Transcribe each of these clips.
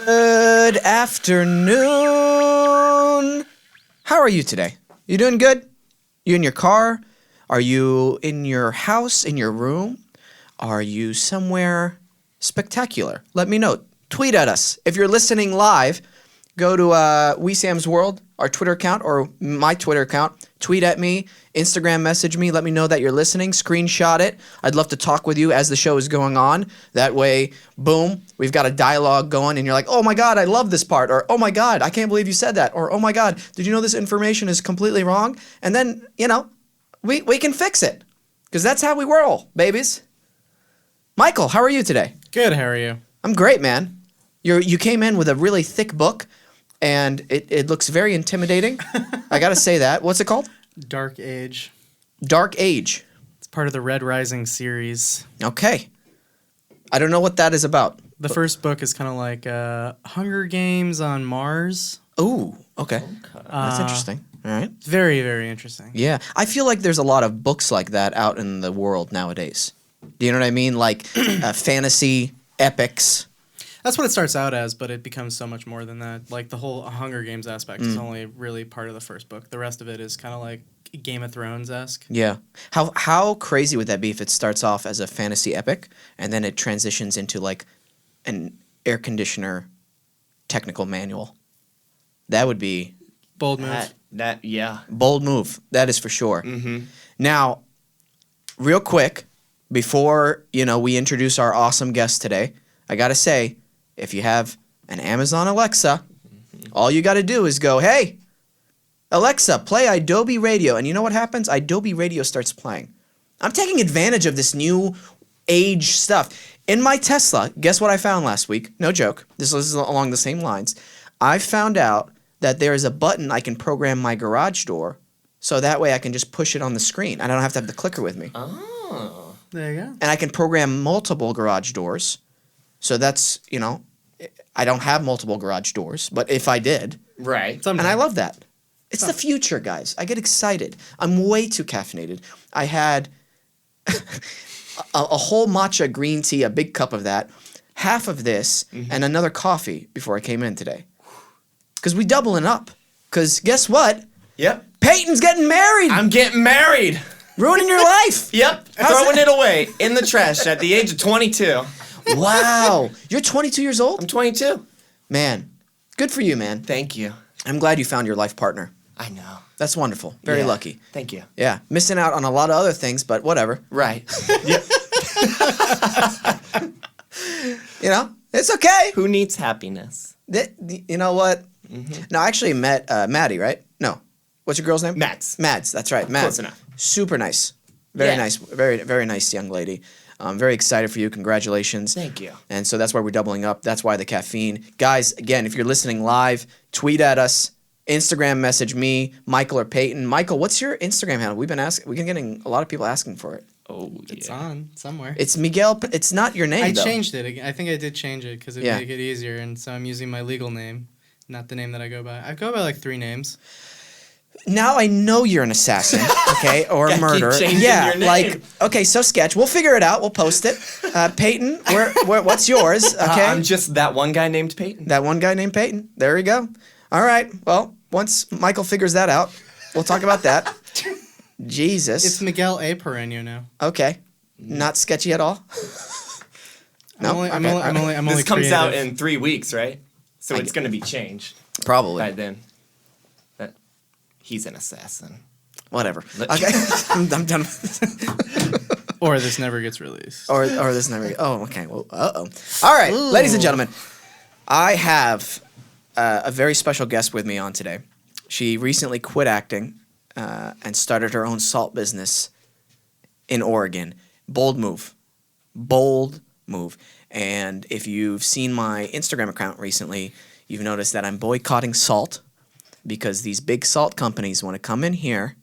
Good afternoon. How are you today? You doing good? You in your car? Are you in your house, in your room? Are you somewhere spectacular? Let me know. Tweet at us. If you're listening live, go to Wesam's World, our Twitter account, or my Twitter account. Tweet at me, Instagram message me, let me know that you're listening, screenshot it. I'd love to talk with you as the show is going on. That way, boom, we've got a dialogue going and you're like, oh my God, I love this part. Or, oh my God, I can't believe you said that. Or, oh my God, did you know this information is completely wrong? And then, you know, we can fix it. Because that's how we roll, babies. Michael, how are you today? Good, how are you? I'm great, man. You came in with a really thick book. And it looks very intimidating. I gotta say that. What's it called? Dark Age. Dark Age. It's part of the Red Rising series. Okay. I don't know what that is about. The first book is kind of like Hunger Games on Mars. Ooh, okay. That's interesting. All right. Very, very interesting. Yeah. I feel like there's a lot of books like that out in the world nowadays. Do you know what I mean? Like fantasy, epics. That's what it starts out as, but it becomes so much more than that. Like the whole Hunger Games aspect is only really part of the first book. The rest of it is kind of like Game of Thrones-esque. Yeah. How crazy would that be if it starts off as a fantasy epic and then it transitions into like an air conditioner technical manual? That would be Bold move. Yeah. bold move. That is for sure. Mm-hmm. Now, real quick, before we introduce our awesome guest today, I gotta say, if you have an Amazon Alexa, all you gotta do is go, hey, Alexa, play Adobe Radio. And you know what happens? Adobe Radio starts playing. I'm taking advantage of this new age stuff. In my Tesla, guess what I found last week? No joke. This is along the same lines. I found out that there is a button I can program my garage door so that way I can just push it on the screen. I don't have to have the clicker with me. Oh. There you go. And I can program multiple garage doors. So that's, I don't have multiple garage doors, but if I did. Right. And I love that. It's the future, guys. I get excited. I'm way too caffeinated. I had a whole matcha green tea, a big cup of that, half of this, and another coffee before I came in today. Because we doubling up. Because guess what? Yep. Peyton's getting married. I'm getting married. Ruining your life. Yep. Throwing it away in the trash at the age of 22. Wow. You're 22 years old? I'm 22. Man, good for you, man. Thank you. I'm glad you found your life partner. I know. That's wonderful. Very Yeah. lucky. Thank you. Yeah. Missing out on a lot of other things, but whatever. Right. Yep. It's okay. Who needs happiness? You know what? No, I actually met Maddie, right? No. What's your girl's name? Mads. Mads, that's right. Mads. Close enough. Super nice. Very Yeah. nice. Very, very nice young lady. I'm very excited for you. Congratulations. Thank you. And so that's why we're doubling up. That's why the caffeine. Guys, again, if you're listening live, tweet at us. Instagram message me, Michael or Peyton. Michael, what's your Instagram handle? We've been getting a lot of people asking for it. Oh, yeah. It's on somewhere. It's Miguel. It's not your name, I though. changed it. I think I did change it because it would Yeah. make it easier, and so I'm using my legal name, not the name that I go by. I go by like 3 names. Now I know you're an assassin, okay, or a Gotta keep murderer. changing Yeah, your name. like okay, so sketch. We'll figure it out. We'll post it. Peyton, what's yours? Okay, I'm just that one guy named Peyton. that one guy named Peyton. There we go. All right. Well, once Michael figures that out, we'll talk about that. Jesus. It's Miguel A. Pereño now. Okay. Not sketchy at all. No? I'm Okay. only This comes out creative. in 3 weeks, right? So it's going to be changed Probably. by then. But he's an assassin. Whatever. Okay. I'm done. Or this never gets released. Or this never. Oh, okay. Well, uh-oh. All right, ladies and gentlemen, I have a very special guest with me on today. She recently quit acting and started her own salt business in Oregon. Bold move. Bold move. And if you've seen my Instagram account recently, you've noticed that I'm boycotting salt because these big salt companies want to come in here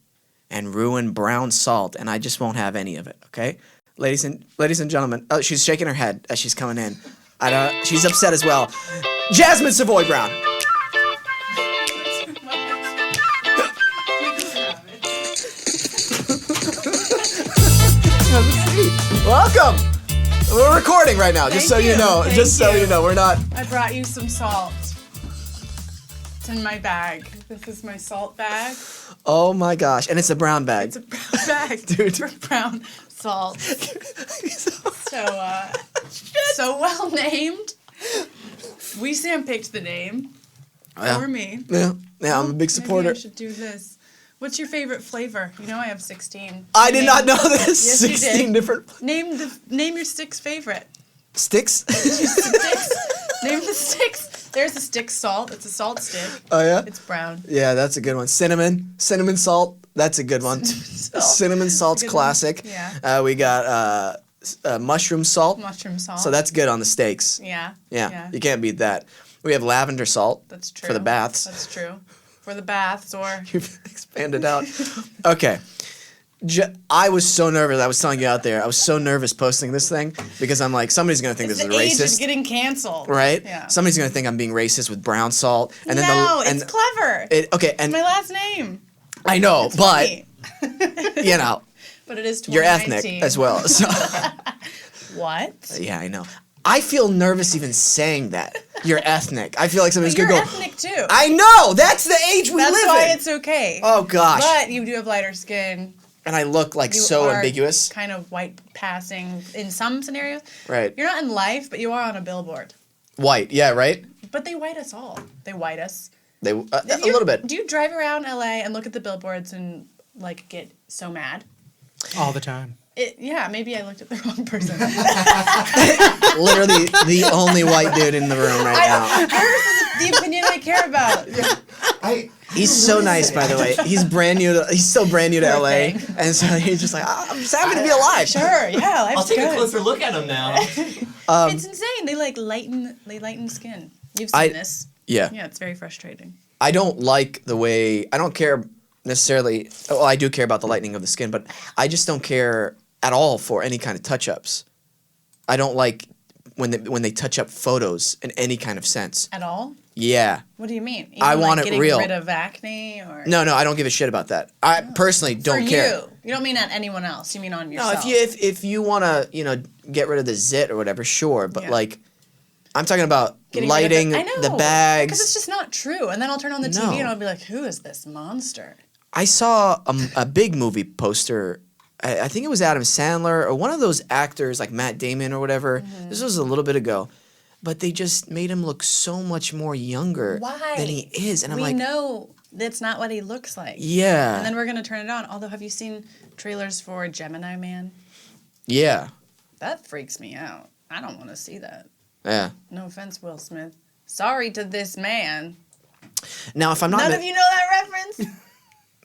and ruin brown salt, and I just won't have any of it, okay? Ladies and gentlemen, oh, she's shaking her head as she's coming in. She's upset as well. Jasmine Savoy Brown. Welcome. We're recording right now, just so Thank you you. know. Thank Just so you. you know, we're not. I brought you some salt. It's in my bag. This is my salt bag. Oh my gosh, and it's a brown bag. It's a brown bag, Dude. for brown salt. So well named. Wesam picked the name for me. Yeah, I'm a big supporter. Maybe I should do this. What's your favorite flavor? You know I have 16. I did not know this. Yes, you did. 16 different Name your sticks favorite. sticks. Sticks. Name the sticks. There's a stick salt. It's a salt stick. Oh yeah. It's brown. Yeah, that's a good one. Cinnamon salt. That's a good one. Cinnamon salt's Good one. classic. Yeah. We got mushroom salt. Mushroom salt. So that's good on the steaks. Yeah. Yeah, you can't beat that. We have lavender salt. That's true. For the baths. That's true. For the baths or You've expanded out. Okay. I was so nervous. I was telling you out there. I was so nervous posting this thing because I'm like, somebody's gonna think it's this the is age racist, of getting canceled. right? Yeah. Somebody's gonna think I'm being racist with brown salt, and then No, it's clever. okay, and My last name. I know, It's but funny. you know, But it is 2019. you're ethnic as well. So What? yeah, I know. I feel nervous even saying that. You're ethnic. I feel like somebody's You're gonna go. ethnic too. I know. That's the age we That's live why in. it's okay. Oh gosh. But you do have lighter skin. And I look like You so are ambiguous. Kind of white passing in some scenarios. Right. You're not in life, but you are on a billboard. White. Yeah. Right. But they white us all. They white us. They a little bit. Do you drive around LA and look at the billboards and like get so mad? All the time. Yeah, maybe I looked at the wrong person. Literally the only white dude in the room right now. Yours is the opinion I care about. He's so nice, by the way. He's brand new. He's still brand new to Poor LA, thing. and so he's just like, I'm just happy to be alive. Sure, yeah, life's I'll take good. a closer look at him now. It's insane. They like lighten skin. You've seen this. Yeah. Yeah, it's very frustrating. I don't like the way. I don't care necessarily. Well, I do care about the lightening of the skin, but I just don't care at all for any kind of touch-ups. I don't like when they touch up photos in any kind of sense. At all? Yeah. What do you mean? Even I want like it getting real. rid of acne or No, I don't give a shit about that. I personally don't for care. you. You don't mean on anyone else. You mean on No, yourself. if you want to, get rid of the zit or whatever, sure. But Yeah. like, I'm talking about Getting rid of lighting I know, the bags. because it's just not true. And then I'll turn on the No. TV and I'll be like, "Who is this monster?" I saw a big movie poster. I think it was Adam Sandler or one of those actors like Matt Damon or whatever. Mm-hmm. This was a little bit ago, but they just made him look so much more younger Why? than he is, and I'm we like, know that's not what he looks like. yeah, And then we're gonna turn it on. Although, have you seen trailers for Gemini Man? yeah, That freaks me out. I don't want to see that. yeah. No offense, Will Smith. Sorry to this man. Now, if I'm not, None of you know that reference?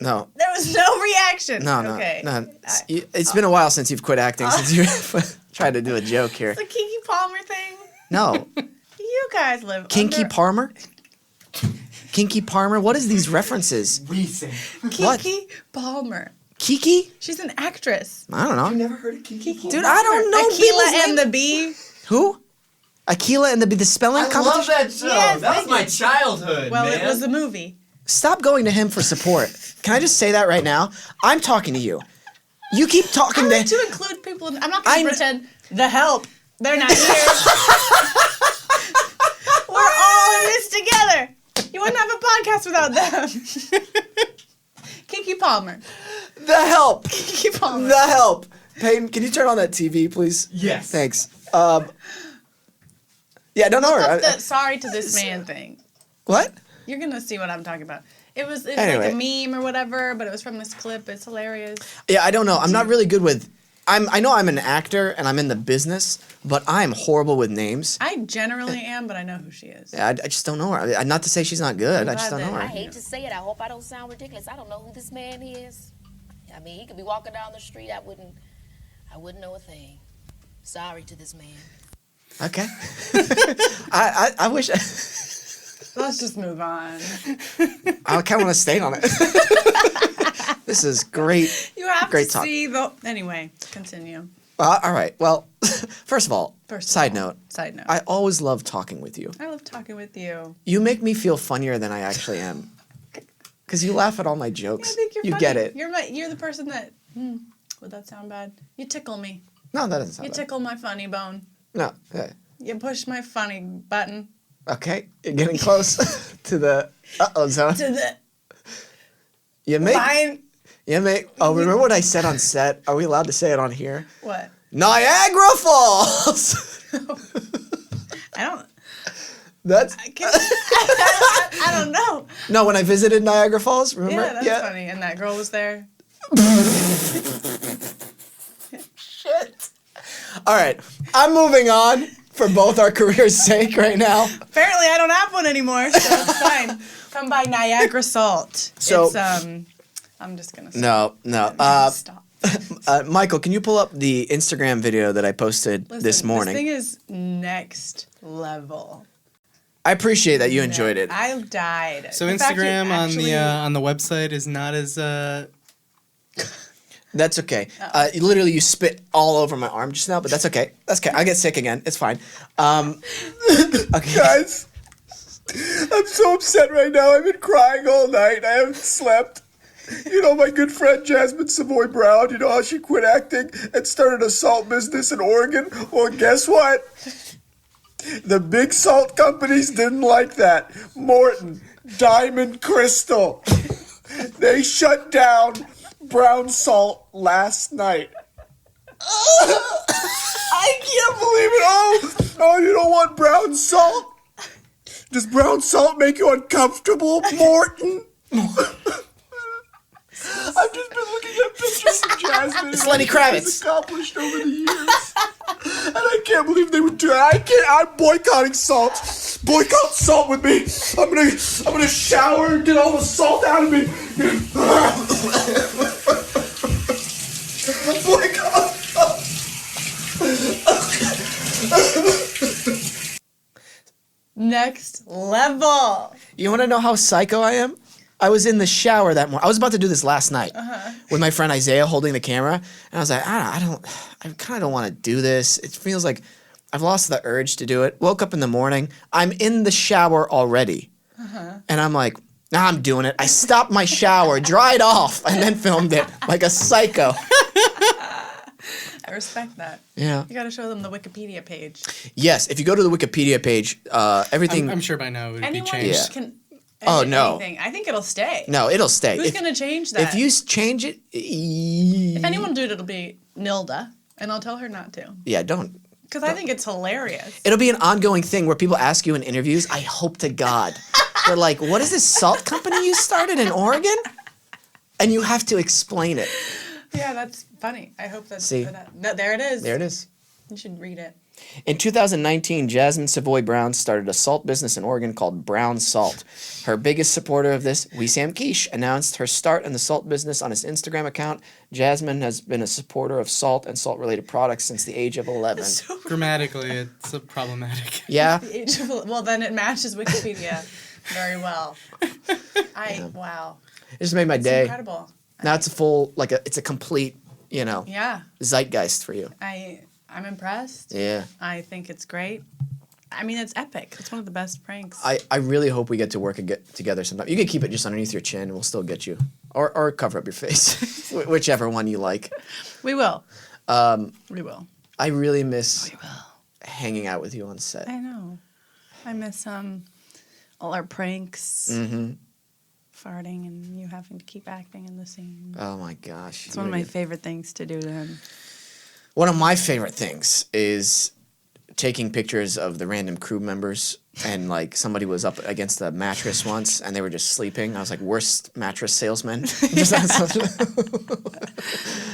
no, There was no reaction. no, Okay. no. It's been a while since you've quit acting. Since you tried to do a joke here. The Kiki Palmer thing. No, You guys live Kinky under Palmer. Kinky Palmer. What is these references? Recent. What? Kiki Palmer. Kiki? She's an actress. I don't know. Never heard of Kiki? Dude, I don't know people's Aquila and names. the Bee. Who? Aquila and the spelling I competition? love that show. Yes, that I was my did. childhood, Well, man. it was a movie. Stop going to him for support. Can I just say that right now? I'm talking to you. You keep talking I like to to include people. I'm not I going kn- to pretend the help. They're not here. We're all in this together. You wouldn't have a podcast without them. Kiki Palmer. the help. Kiki Palmer. The help. Peyton, can you turn on that TV, please? Yes. Thanks. Yeah, don't know Look her. up the sorry to this man thing. What? You're gonna see what I'm talking about. It was Anyway. like a meme or whatever, but it was from this clip. It's hilarious. Yeah, I don't know. I'm not really good with. I know I'm an actor and I'm in the business, but I'm horrible with names. I generally am, but I know who she is. I just don't know her. Not to say she's not good. I just don't glad know that- I her. hate to say it. I hope I don't sound ridiculous. I don't know who this man is. I mean, he could be walking down the street. I wouldn't know a thing. Sorry to this man. Okay. I wish. Let's just move on. I kind of want to stay on it. This is great. You have Great to talk. see the. Anyway, continue. All right. Well, first of all, side note. Side note. I always love talking with you. I love talking with you. You make me feel funnier than I actually am. Because you laugh at all my jokes. I think you're you funny. get it. You're the person that. Would that sound bad? You tickle me. No, that doesn't sound You bad. tickle my funny bone. No. Yeah. You push my funny button Okay, you're getting close to the zone. to the You make. line. You make. Oh, remember what I said on set? Are we allowed to say it on here? What? Niagara Falls. I don't. That's I don't know. no. When I visited Niagara Falls, remember? Yeah, that's funny. And that girl was there. Shit. All right, I'm moving on for both our careers' sake right now. Apparently, I don't have one anymore, so it's fine. Come by Niagara Salt. So- it's, I'm just gonna stop. No. Stop. Michael, can you pull up the Instagram video that I posted Listen, this morning? This thing is next level. I appreciate that you enjoyed it. I died. So The fact you Instagram actually- on the website is not as That's okay. Literally, you spit all over my arm just now, but that's okay. That's okay. I get sick again. It's fine. Okay. Guys, I'm so upset right now. I've been crying all night. I haven't slept. You know my good friend Jasmine Savoy Brown, you know how she quit acting and started a salt business in Oregon? Well, guess what? The big salt companies didn't like that. Morton, Diamond Crystal. They shut down brown salt last night. I can't believe it. Oh, you don't want brown salt? Does brown salt make you uncomfortable, Morton? I've just been looking at pictures of Jasmine. It's Lenny Kravitz. She's accomplished over the years. And I can't believe they would do it. I'm boycotting salt. Boycott salt with me. I'm gonna shower and get all the salt out of me. Boycott salt. Next level. You want to know how psycho I am? I was in the shower that morning. I was about to do this last night with my friend Isaiah holding the camera, and I was like, I kind of don't want to do this. It feels like I've lost the urge to do it. Woke up in the morning. I'm in the shower already, and I'm like, nah, I'm doing it. I stopped my shower, dried off, and then filmed it like a psycho. I respect that. Yeah. You gotta show them the Wikipedia page. Yes. If you go to the Wikipedia page, everything. I'm sure by now it would be Anyone changed. can. Oh, edit no. Anything. I think it'll stay. No, it'll stay. Who's gonna change that? If you change it, If anyone do it, it'll be Nilda, and I'll tell her not to. yeah, don't. Because I think it's hilarious. It'll be an ongoing thing where people ask you in interviews. I hope to God, they're like, "What is this salt company you started in Oregon?" And you have to explain it. Yeah, that's funny. I hope that's See. there it is. There it is. You should read it. In 2019, Jasmine Savoy Brown started a salt business in Oregon called Brown Salt. Her biggest supporter of this, Wesam announced her start in the salt business on his Instagram account. Jasmine has been a supporter of salt and salt-related products since the age of 11. Grammatically, it's problematic. Yeah? Well, then it matches Wikipedia very well. Wow. It just made my It's day. incredible. Now it's a full, it's a complete, Yeah. zeitgeist for you. I'm impressed. Yeah. I think it's great. I mean, it's epic. It's one of the best pranks. I really hope we get to work together sometime. You can keep it just underneath your chin and we'll still get you. Or cover up your face. Whichever one you like. We will. We will. I really miss hanging out with you on set. I know. I miss all our pranks. Mm-hmm. Farting and you having to keep acting in the scene. Oh my gosh. It's one of my favorite things to do then. One of my favorite things is taking pictures of the random crew members and somebody was up against the mattress once and they were just sleeping. I was like, worst mattress salesman.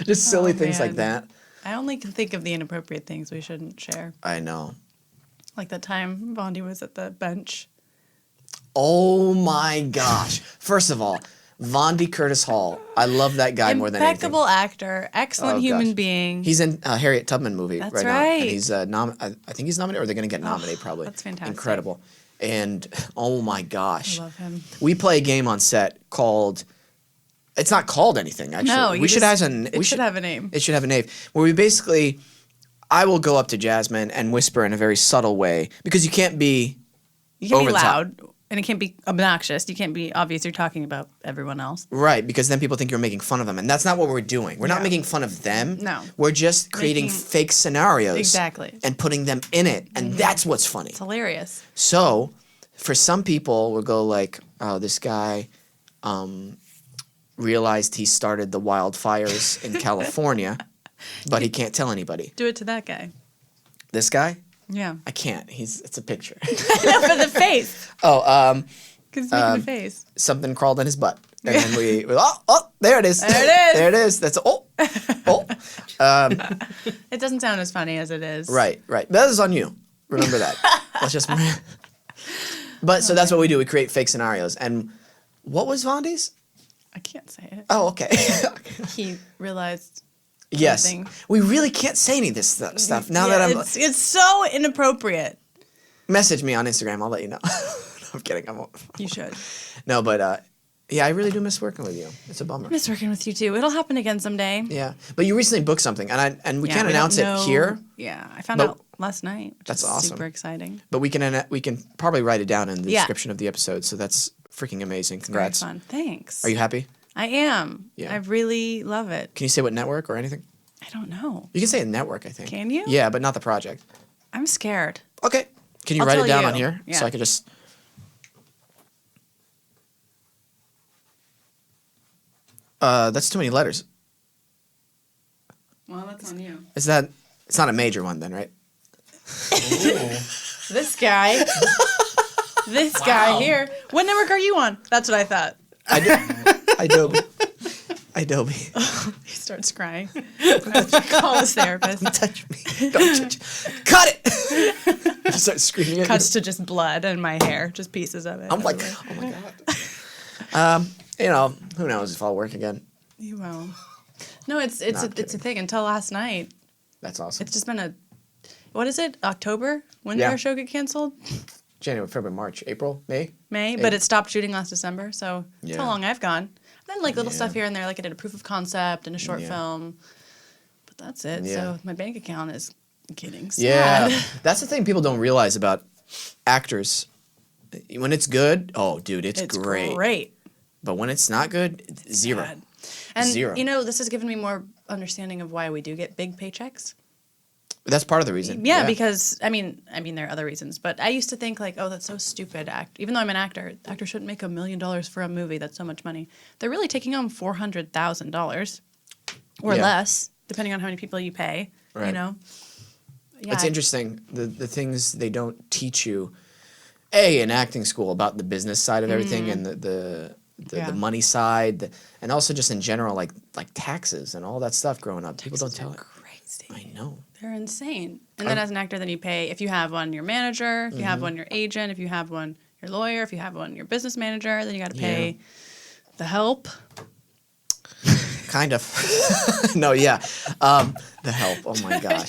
Just silly things like man. that. I only can think of the inappropriate things we shouldn't share. I know. Like the time Vondi was at the bench. Oh my gosh. First of all, Vondi Curtis Hall. I love that guy more than anything. Impeccable actor, excellent Oh, human gosh. being. He's in a Harriet Tubman movie That's right now. And right. he's I think he's nominated, or they're going to get nominated probably. that's fantastic. Incredible. And oh my gosh. I love him. We play a game on set called, it's not called anything actually. No, we should have a name. It should have a name. It should have a name. Where we basically, I will go up to Jasmine and whisper in a very subtle way, because you can't be You can over be the top. loud. And it can't be obnoxious. You can't be obvious you're talking about everyone else. Right, because then people think you're making fun of them, and that's not what we're doing. We're not Yeah. making fun of them. No. We're just creating Making- fake scenarios. Exactly. And putting them in it, and that's what's funny. It's hilarious. So, for some people, we'll go like, oh, this guy realized he started the wildfires in California, but he can't tell anybody. Do it to that guy. This guy? Yeah. I can't. It's a picture. No, for the face. Oh, Because he's making a face. something crawled in his butt. And then there it is. There it is. There it is. That's, oh. It doesn't sound as funny as it is. Right. That is on you. Remember that. Let's just. But so that's what we do. We create fake scenarios. And what was Vondi's? I can't say it. Oh, okay. He realized. Yes. something. We really can't say any of this stuff now that I'm. It's so inappropriate. Message me on Instagram. I'll let you know. No, I'm kidding. I won't. You should. No, but yeah, I really do miss working with you. It's a bummer. Miss working with you too. It'll happen again someday. Yeah, but you recently booked something, and we Yeah, can't we don't announce it know- here. Yeah, I found But- out last night. Which That's is awesome. Super exciting. But we can probably write it down in the Yeah. description of the episode. So that's freaking amazing. Very Congrats. fun. Thanks. Are you happy? I am. Yeah. I really love it. Can you say what network or anything? I don't know. You can say a network, I think. Can you? Yeah, but not the project. I'm scared. Okay. Can you I'll write it tell down you. on here Yeah. so I could just? That's too many letters. Well, that's on you. Is that? It's not a major one then, right? This guy. This guy here. What network are you on? That's what I thought. Adobe. Adobe. He starts crying. Call his therapist. Touch me. Don't touch. Cut it. I start screaming at Cuts you. to just blood and my hair, just pieces of it. I'm like, everywhere. oh my god. You know, who knows if I'll work again. You will. No, it's Not a kidding. thing. Until last night, That's awesome. it's just been what is it? October? When did Yeah. our show get canceled? January, February, March, April, May. May, Hey. but it stopped shooting last December, so that's how Yeah. long I've gone. Then like little Yeah. stuff here and there, like I did a proof of concept and a short Yeah. film. But that's it. Yeah. So my bank account is getting sad. Yeah, that's the thing people don't realize about actors. When it's good, oh, dude, it's great. But when it's not good, it's zero. Bad. And Zero. you know, this has given me more understanding of why we do get big paychecks. That's part of the reason. Yeah, because I mean, there are other reasons, but I used to think like, oh, that's so stupid. Even though I'm an actor, actors shouldn't make $1 million for a movie. That's so much money. They're really taking home $400,000 or Yeah. less, depending on how many people you pay. You Right. know. Yeah. It's interesting the things they don't teach you, in acting school about the business side of everything and the Yeah. money side, and also just in general like taxes and all that stuff growing up. People don't tell it. Crazy. I know. They're insane. And then as an actor, then you pay, if you have one, your manager, if you have Mm-hmm. one, your agent, if you have one, your lawyer, if you have one, your business manager, then you got to pay the help. Kind of. No, yeah. The help. Oh my gosh.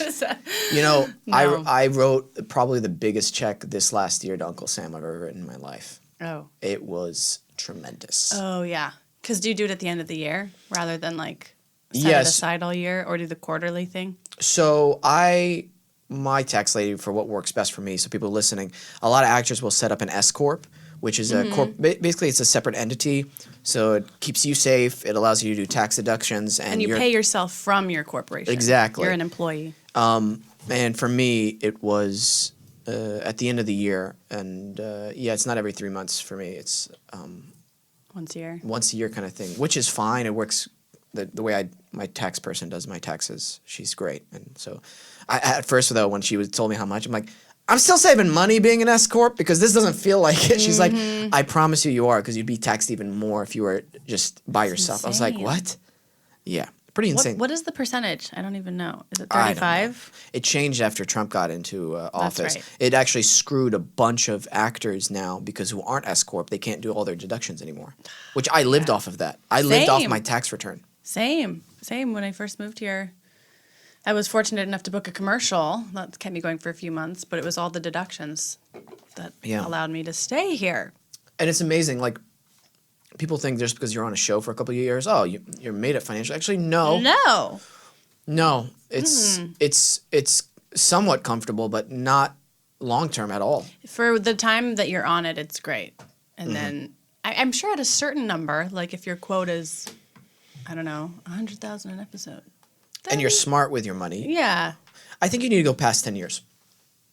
You know, No. I wrote probably the biggest check this last year to Uncle Sam I've ever written in my life. Oh. It was tremendous. Oh, yeah. Because do you do it at the end of the year rather than like set it Yes. aside all year or do the quarterly thing? So my tax lady, for what works best for me, so people listening, a lot of actors will set up an S corp, which is a corp. Basically, it's a separate entity, so it keeps you safe. It allows you to do tax deductions, And you you're- pay yourself from your corporation. Exactly. You're an employee. And for me, it was at the end of the year, and it's not every 3 months for me. It's Once a year. once a year kind of thing, which is fine. It works the way my tax person does my taxes. She's great, and so at first though, when she told me how much, I'm like, I'm still saving money being an S corp because this doesn't feel like it. She's like, I promise you are, because you'd be taxed even more if you were just by yourself. I was like, insane. what? Yeah, pretty insane. What is the percentage? I don't even know. Is it I don't know. 35? It changed after Trump got into office. right. It actually screwed a bunch of actors now because who aren't S corp, they can't do all their deductions anymore. Which I lived off of that. I lived off Same. my tax return. Same. When I first moved here, I was fortunate enough to book a commercial that kept me going for a few months, but it was all the deductions that Yeah. allowed me to stay here. And it's amazing. Like, people think just because you're on a show for a couple of years, oh, you're made it financially. Actually, no. No. It's somewhat comfortable, but not long term at all. For the time that you're on it, it's great. And then I'm sure at a certain number, like if your quote is, I don't know, 100,000 an episode. And you're smart with your money. Yeah. I think you need to go past 10 years.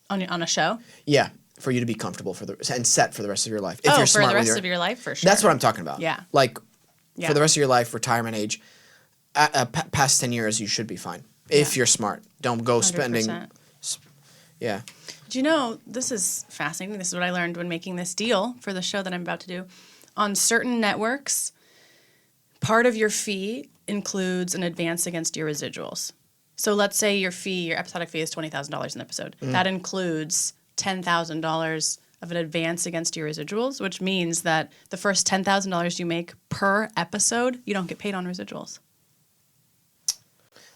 On a show? Yeah, for you to be comfortable and set for the rest of your life. If Oh, you're for smart the with rest of your life, for sure. That's what I'm talking about. Yeah. Like, Yeah. for the rest of your life, retirement age, past 10 years, you should be fine. If you're smart. Don't go spending. 100%. Yeah. Do you know, this is fascinating. This is what I learned when making this deal for the show that I'm about to do. On certain networks, part of your fee includes an advance against your residuals. So let's say your episodic fee is $20,000 an episode. That includes $10,000 of an advance against your residuals, which means that the first $10,000 you make per episode, you don't get paid on residuals.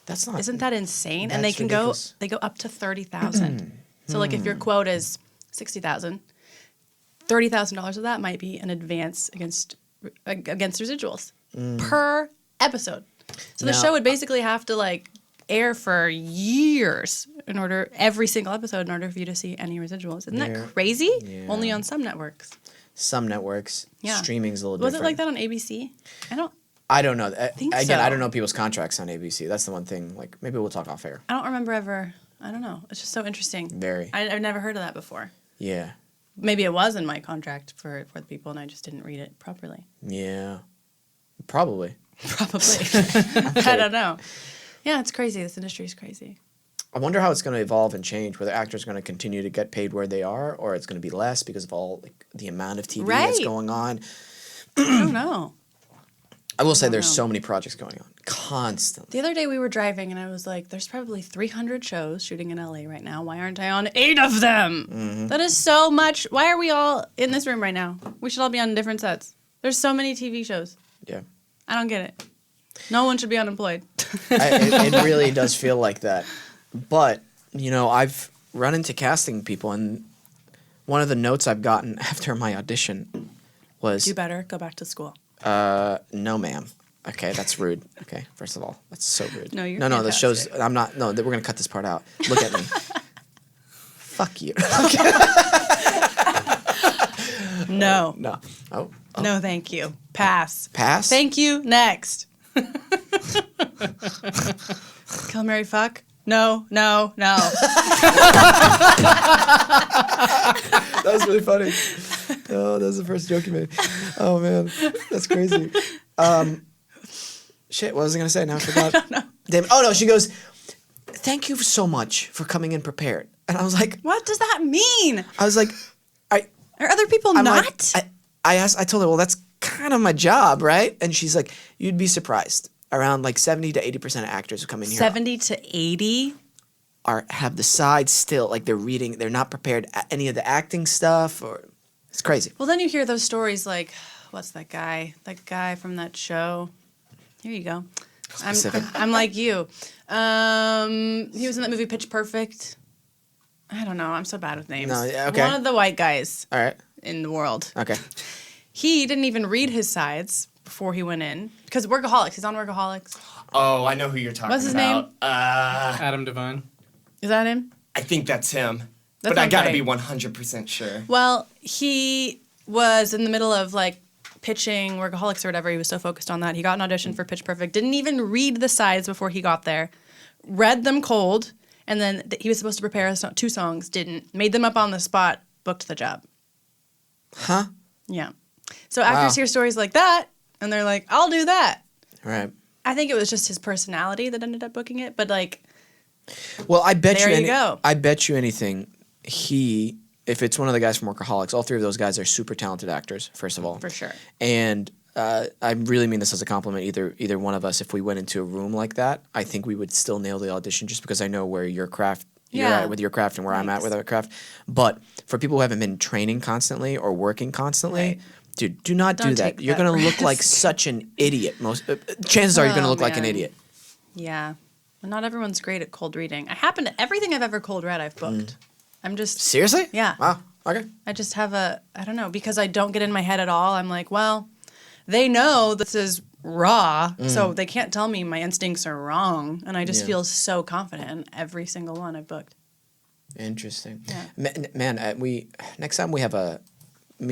That's not. Isn't that insane? And they That's can ridiculous. go up to 30,000. So like if your quote is 60,000, $30,000 of that might be an advance against residuals per episode. So the Now- show would basically have to like air for years every single episode in order for you to see any residuals. Isn't Yeah. that crazy? Yeah. Only on some networks. Some networks. Yeah. Streaming's a little Was different. it like that on ABC? I don't know. think Again, so. I don't know people's contracts on ABC. That's the one thing. Like, maybe we'll talk off air. I don't remember ever. I don't know. It's just so interesting. Very. I've never heard of that before. Yeah. Maybe it was in my contract for the people and I just didn't read it properly. Yeah. Probably. Probably. I don't know. Yeah, it's crazy. This industry is crazy. I wonder how it's going to evolve and change. Whether actors are going to continue to get paid where they are, or it's going to be less because of all like the amount of TV that's Right. going on. I don't know. I will say there's know. so many projects going on constantly. The other day we were driving and I was like, there's probably 300 shows shooting in LA right now. Why aren't I on 8 of them? That is so much. Why are we all in this room right now? We should all be on different sets. There's so many TV shows. Yeah. I don't get it. No one should be unemployed. It really does feel like that. But, you know, I've run into casting people, and one of the notes I've gotten after my audition was, Do better. Go back to school. no, ma'am. Okay, that's rude. Okay, first of all, that's so rude. No, you're No, the show's, fantastic. I'm not, no, we're going to cut this part out. Look at me. Fuck you. No. No. Oh. No, thank you. Pass. Pass? Thank you. Next. Kill, marry, fuck? No. That was really funny. Oh, that was the first joke you made. Oh, man. That's crazy. Shit, what was I going to say? Now I forgot. I don't know. Damn. Oh, no, she goes, thank you so much for coming in prepared. And I was like, What does that mean? Are other people I'm not? like, I told her, well, that's kind of my job, right? And she's like, you'd be surprised. Around like 70 to 80% of actors who come in here 70 to 80? have the sides still, like they're not prepared at any of the acting stuff, or it's crazy. Well, then you hear those stories like, what's that guy? That guy from that show. Here you go. Specific. I'm like you. He was in that movie Pitch Perfect. I don't know. I'm so bad with names. No, yeah, okay. One of the white guys All right. in the world. Okay. He didn't even read his sides before he went in. Because Workaholics. He's on Workaholics. Oh, I know who you're talking What's his about. Adam Devine. Is that him? I think that's him. That But I sounds gotta right. be 100% sure. Well, he was in the middle of like pitching Workaholics or whatever. He was so focused on that. He got an audition for Pitch Perfect. Didn't even read the sides before he got there. Read them cold. And then he was supposed to prepare 2 songs. Didn't. Made them up on the spot. Booked the job. Huh? Yeah. So actors Wow. hear stories like that. And they're like, I'll do that. All right. I think it was just his personality that ended up booking it. But like, Well, I bet There you. you go. I bet you anything. If it's one of the guys from Workaholics, all 3 of those guys are super talented actors. First of all, for sure. And I really mean this as a compliment. Either one of us, if we went into a room like that, I think we would still nail the audition, just because I know where you're Yeah. at with your craft and where I'm at Thanks. with our craft. But for people who haven't been training constantly or working constantly. Right. Dude, do not Don't do that. take You're that gonna look like risk. such an idiot. Chances are you're gonna Oh, look like an man. idiot. Yeah. Well, not everyone's great at cold reading. Everything I've ever cold read, I've booked. I'm just, Seriously? Yeah. Wow. Okay. I just have I don't know, because I don't get in my head at all. I'm like, well, they know this is raw, so they can't tell me my instincts are wrong. And I just Yeah. feel so confident in every single one I've booked. Interesting. Yeah. Man, we next time we have a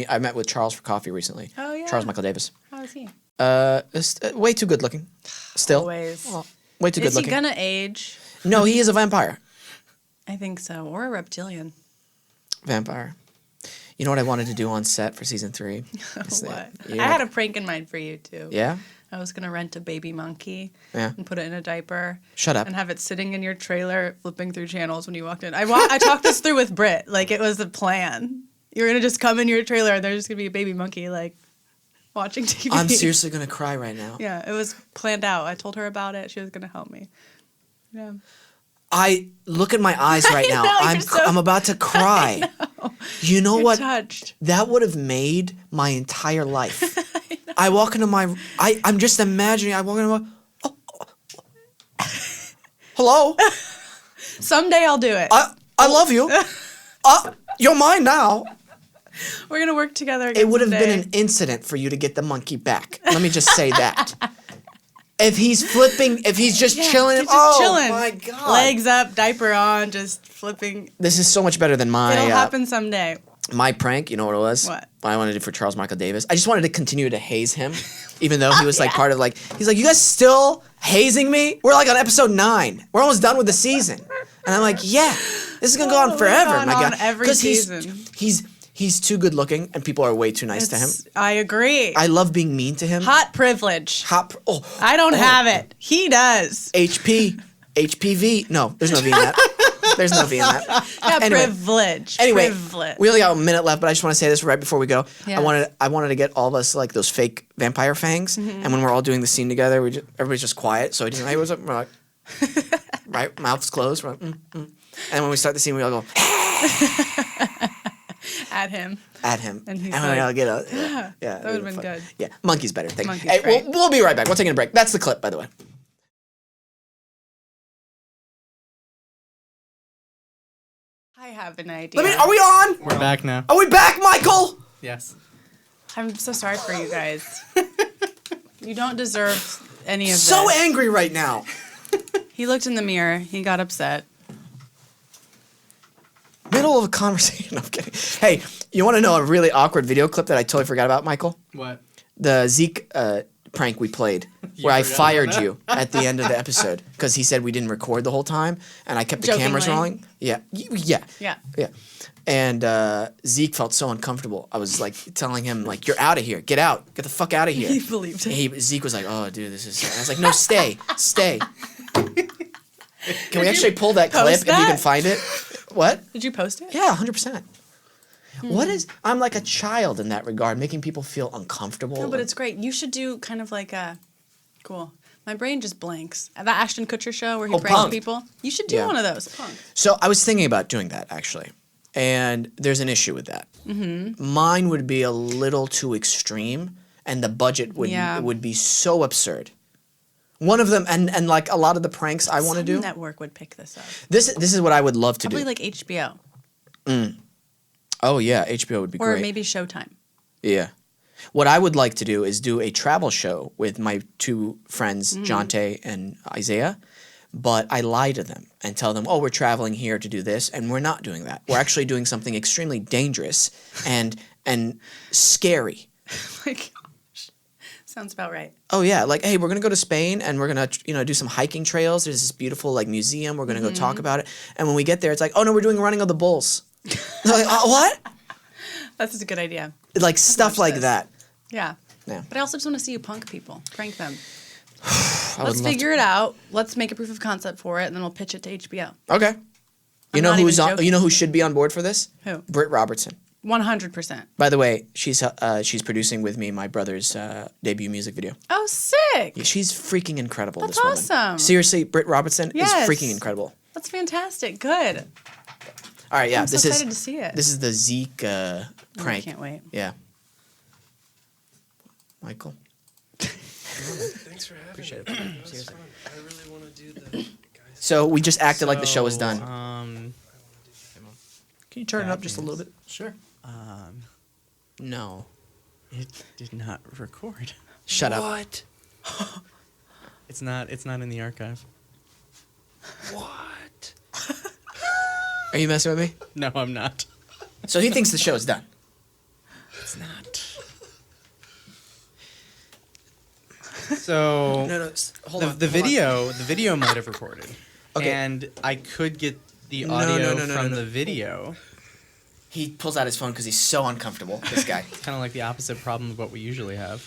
I met with Charles for coffee recently. Oh, yeah. Charles Michael Davis. How is he? Way too good looking. Still. Always. Well, way too good Is he looking. gonna age? No, he is a vampire. I think so, or a reptilian. Vampire. You know what I wanted to do on set for season 3? What? Yeah. I had a prank in mind for you too. Yeah? I was gonna rent a baby monkey Yeah. and put it in a diaper. Shut up. And have it sitting in your trailer, flipping through channels when you walked in. I talked this through with Britt. Like it was a plan. You're gonna just come in your trailer and there's just gonna be a baby monkey like watching TV. I'm seriously going to cry right now. Yeah, it was planned out. I told her about it. She was gonna help me. Yeah. I look at my eyes right now. know, you're so- I'm about to cry. You know You're what? touched. That would have made my entire life. I walk into my. I'm just imagining. I walk into my. Hello. Someday I'll do it. I love you. You're mine now. We're gonna work together again. It would have someday. been an incident for you to get the monkey back. Let me just say that. If he's flipping, if he's just chilling, He's just oh chilling. my god, Legs up, diaper on, just flipping. this is so much better than my It'll happen someday. my prank. You know what it was? What? I wanted to do for Charles Michael Davis. I just wanted to continue to haze him, even though he was like part of like. He's like, you guys still hazing me? We're like on episode 9. We're almost done with the season, and I'm like, yeah, this is gonna go on We've forever, gone my on god. every 'Cause season. He's too good looking, and people are way too nice to him. I agree. I love being mean to him. Hot privilege. Oh, I don't have it. He does. HPV. No, there's no V in that. There's no V in that. Yeah, Anyway. privilege. Anyway, Privilege. we only got a minute left, but I just want to say this right before we go. Yeah. I wanted to get all of us like those fake vampire fangs, Mm-hmm. and when we're all doing the scene together, everybody's just quiet. So he doesn't. Hey, what's up? We're like, right, mouths closed. We're like, And when we start the scene, we all go At him. at him, And he's we like, all get a yeah. that would've been good. Yeah, monkey's better. Thank you. Monkey's Hey, great. we'll be right back. We're taking a break. That's the clip, by the way. I have an idea. Are we on? We're back now. Are we back, Michael? Yes. I'm so sorry for you guys. You don't deserve any of So this. angry right now. He looked in the mirror. He got upset. Middle of a conversation. I'm kidding. Hey, you want to know a really awkward video clip that I totally forgot about, Michael? What? The Zeke prank we played, where I fired you at the end of the episode because he said we didn't record the whole time, and I kept the cameras Jokingly. rolling. Yeah, yeah, Yeah. yeah. And Zeke felt so uncomfortable. I was like telling him, like, "You're out of here. Get out. Get the fuck out of here." He believed it. Zeke was like, "Oh, dude, this is." I was like, "No, stay, stay." Can we actually pull that clip post if you that? can find it? What? Did you post it? Yeah, 100%. What is? I'm like a child in that regard, making people feel uncomfortable. No, but it's great. You should do kind of like a cool. My brain just blanks. That Ashton Kutcher show where he pranks Punk'd. people. You should do Yeah. one of those. Punk'd. So I was thinking about doing that actually, and there's an issue with that. Mm-hmm. Mine would be a little too extreme, and the budget would be so absurd. One of them, and like a lot of the pranks I want to do. Some network would pick this up. This is what I would love to Probably do. like HBO Oh yeah, HBO would be or great. maybe Showtime. Yeah. What I would like to do is do a travel show with my 2 friends, Jonte and Isaiah, but I lie to them and tell them, oh, we're traveling here to do this, and we're not doing that. We're actually doing something extremely dangerous and scary. My gosh. Sounds about right. Oh yeah, like, hey, we're gonna go to Spain and we're gonna do some hiking trails. There's this beautiful like museum. We're gonna go talk about it. And when we get there, it's like, oh no, we're doing running of the bulls. They're like, what? That's a good idea. Like stuff watch like this. that. Yeah. Yeah. But I also just want to see you punk people. Prank them. I would Let's love figure it out. Let's make a proof of concept for it, and then we'll pitch it to HBO. Okay. You I'm know not who's even on? joking. You know who should be on board for this? Who? Britt Robertson. 100%. By the way, she's producing with me my brother's debut music video. Oh, sick. Yeah, she's freaking incredible. That's this woman. awesome. Seriously, Britt Robertson Yes. is freaking incredible. That's fantastic. Good. All right, yeah, I'm so this excited is to see it. this is the Zeke prank. I can't wait. Yeah. Michael. Thanks for having me. It was fun. I really want to do the guys. So we just acted like the show was done. Can you turn it up just a little bit? Sure. No. It did not record. Shut up. What? It's not in the archive. What? Are you messing with me? No, I'm not. So he thinks the show's done. It's not. So No, hold on. the hold on. video might have recorded. Okay. And I could get the No, audio no, from no. the video. He pulls out his phone because he's so uncomfortable. This guy. Kind of like the opposite problem of what we usually have.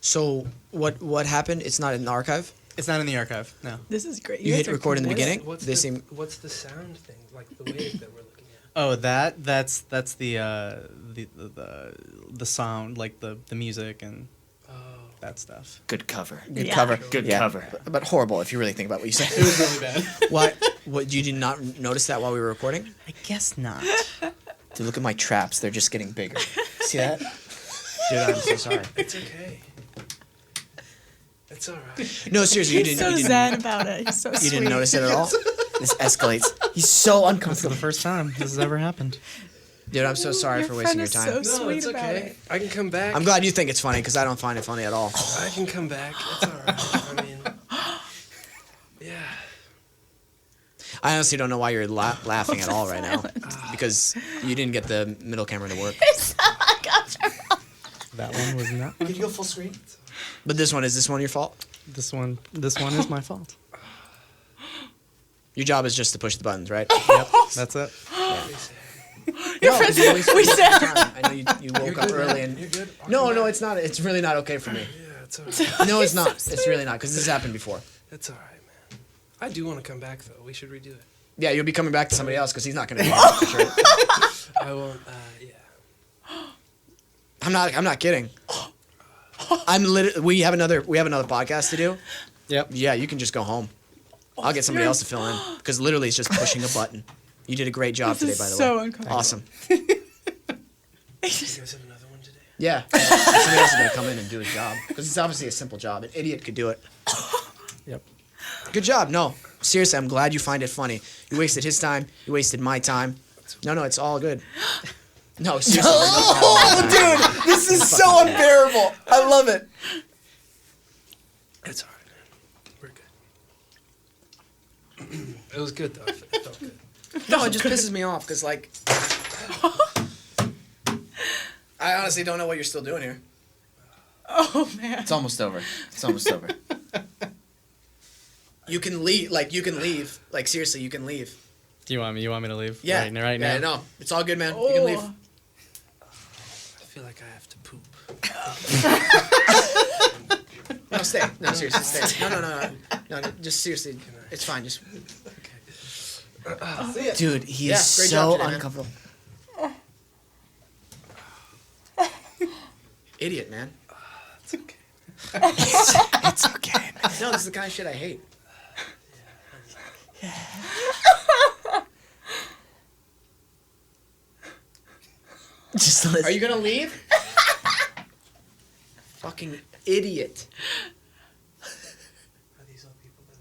So what happened? It's not in the archive. It's not in the archive. No. This is great. You hit record in the beginning. What's They the, seem. what's the sound thing? Like the wave that we're looking at? Oh, that's the sound, like the music and Oh. that stuff. Good cover. Good Yeah. cover. Good Yeah. cover. But horrible if you really think about what you said. It was really bad. What you did not notice that while we were recording? I guess not. Dude, look at my traps. They're just getting bigger. See that? Dude, I'm so sorry. It's okay. It's all right. No, seriously, you He's didn't. so you didn't, zen about it. He's so you sweet. didn't notice it at all. This escalates. He's so This is uncomfortable. the first time this has ever happened. Dude, I'm so sorry Your for wasting your friend time. is so No, sweet it's about okay. it. I can come back. I'm glad you think it's funny because I don't find it funny at all. I can come back. It's all right. I mean, yeah. I honestly don't know why you're laughing at all right now because you didn't get the middle camera to work. That one was not. Can you go full screen? But is this one your fault? This one is my fault. Your job is just to push the buttons, right? Yep, that's it. Your friends, we said. I know you woke up early and. You're good. I'll No, come no, back. it's not. It's really not okay for me. Yeah, it's all right. No, it's not. It's really not because this has happened before. It's all right, man. I do want to come back though. We should redo it. Yeah, you'll be coming back to somebody else because he's not going to be here for sure. I won't. Yeah. I'm not kidding. We have another podcast to do. Yep. Yeah, you can just go home. I'll get somebody else to fill in because literally it's just pushing a button. You did a great job This today, is by the so way. uncomfortable. Awesome. You guys have another one today? Yeah. Somebody else is going to come in and do his job because it's obviously a simple job. An idiot could do it. Yep. Good job. No, seriously, I'm glad you find it funny. You wasted his time. You wasted my time. No, it's all good. No, seriously. Oh, dude, this is so unbearable. I love it. It's all right, man. We're good. It was good though. It felt good. No, it just pisses me off because, like, I honestly don't know what you're still doing here. Oh man. It's almost over. It's almost over. You can leave. Like, you can leave. Like, seriously, you can leave. Do you want me to leave? Yeah. Right now. Yeah, no, it's all good, man. You can leave. I feel like I have to poop. No, stay. No, seriously, stay. No, just seriously. It's fine. Just. Dude, he Yeah, is great so job today, man. uncomfortable. Idiot, man. It's okay. It's okay, man. No, this is the kind of shit I hate. Just listen. Are you gonna leave? Fucking idiot. Are these all people that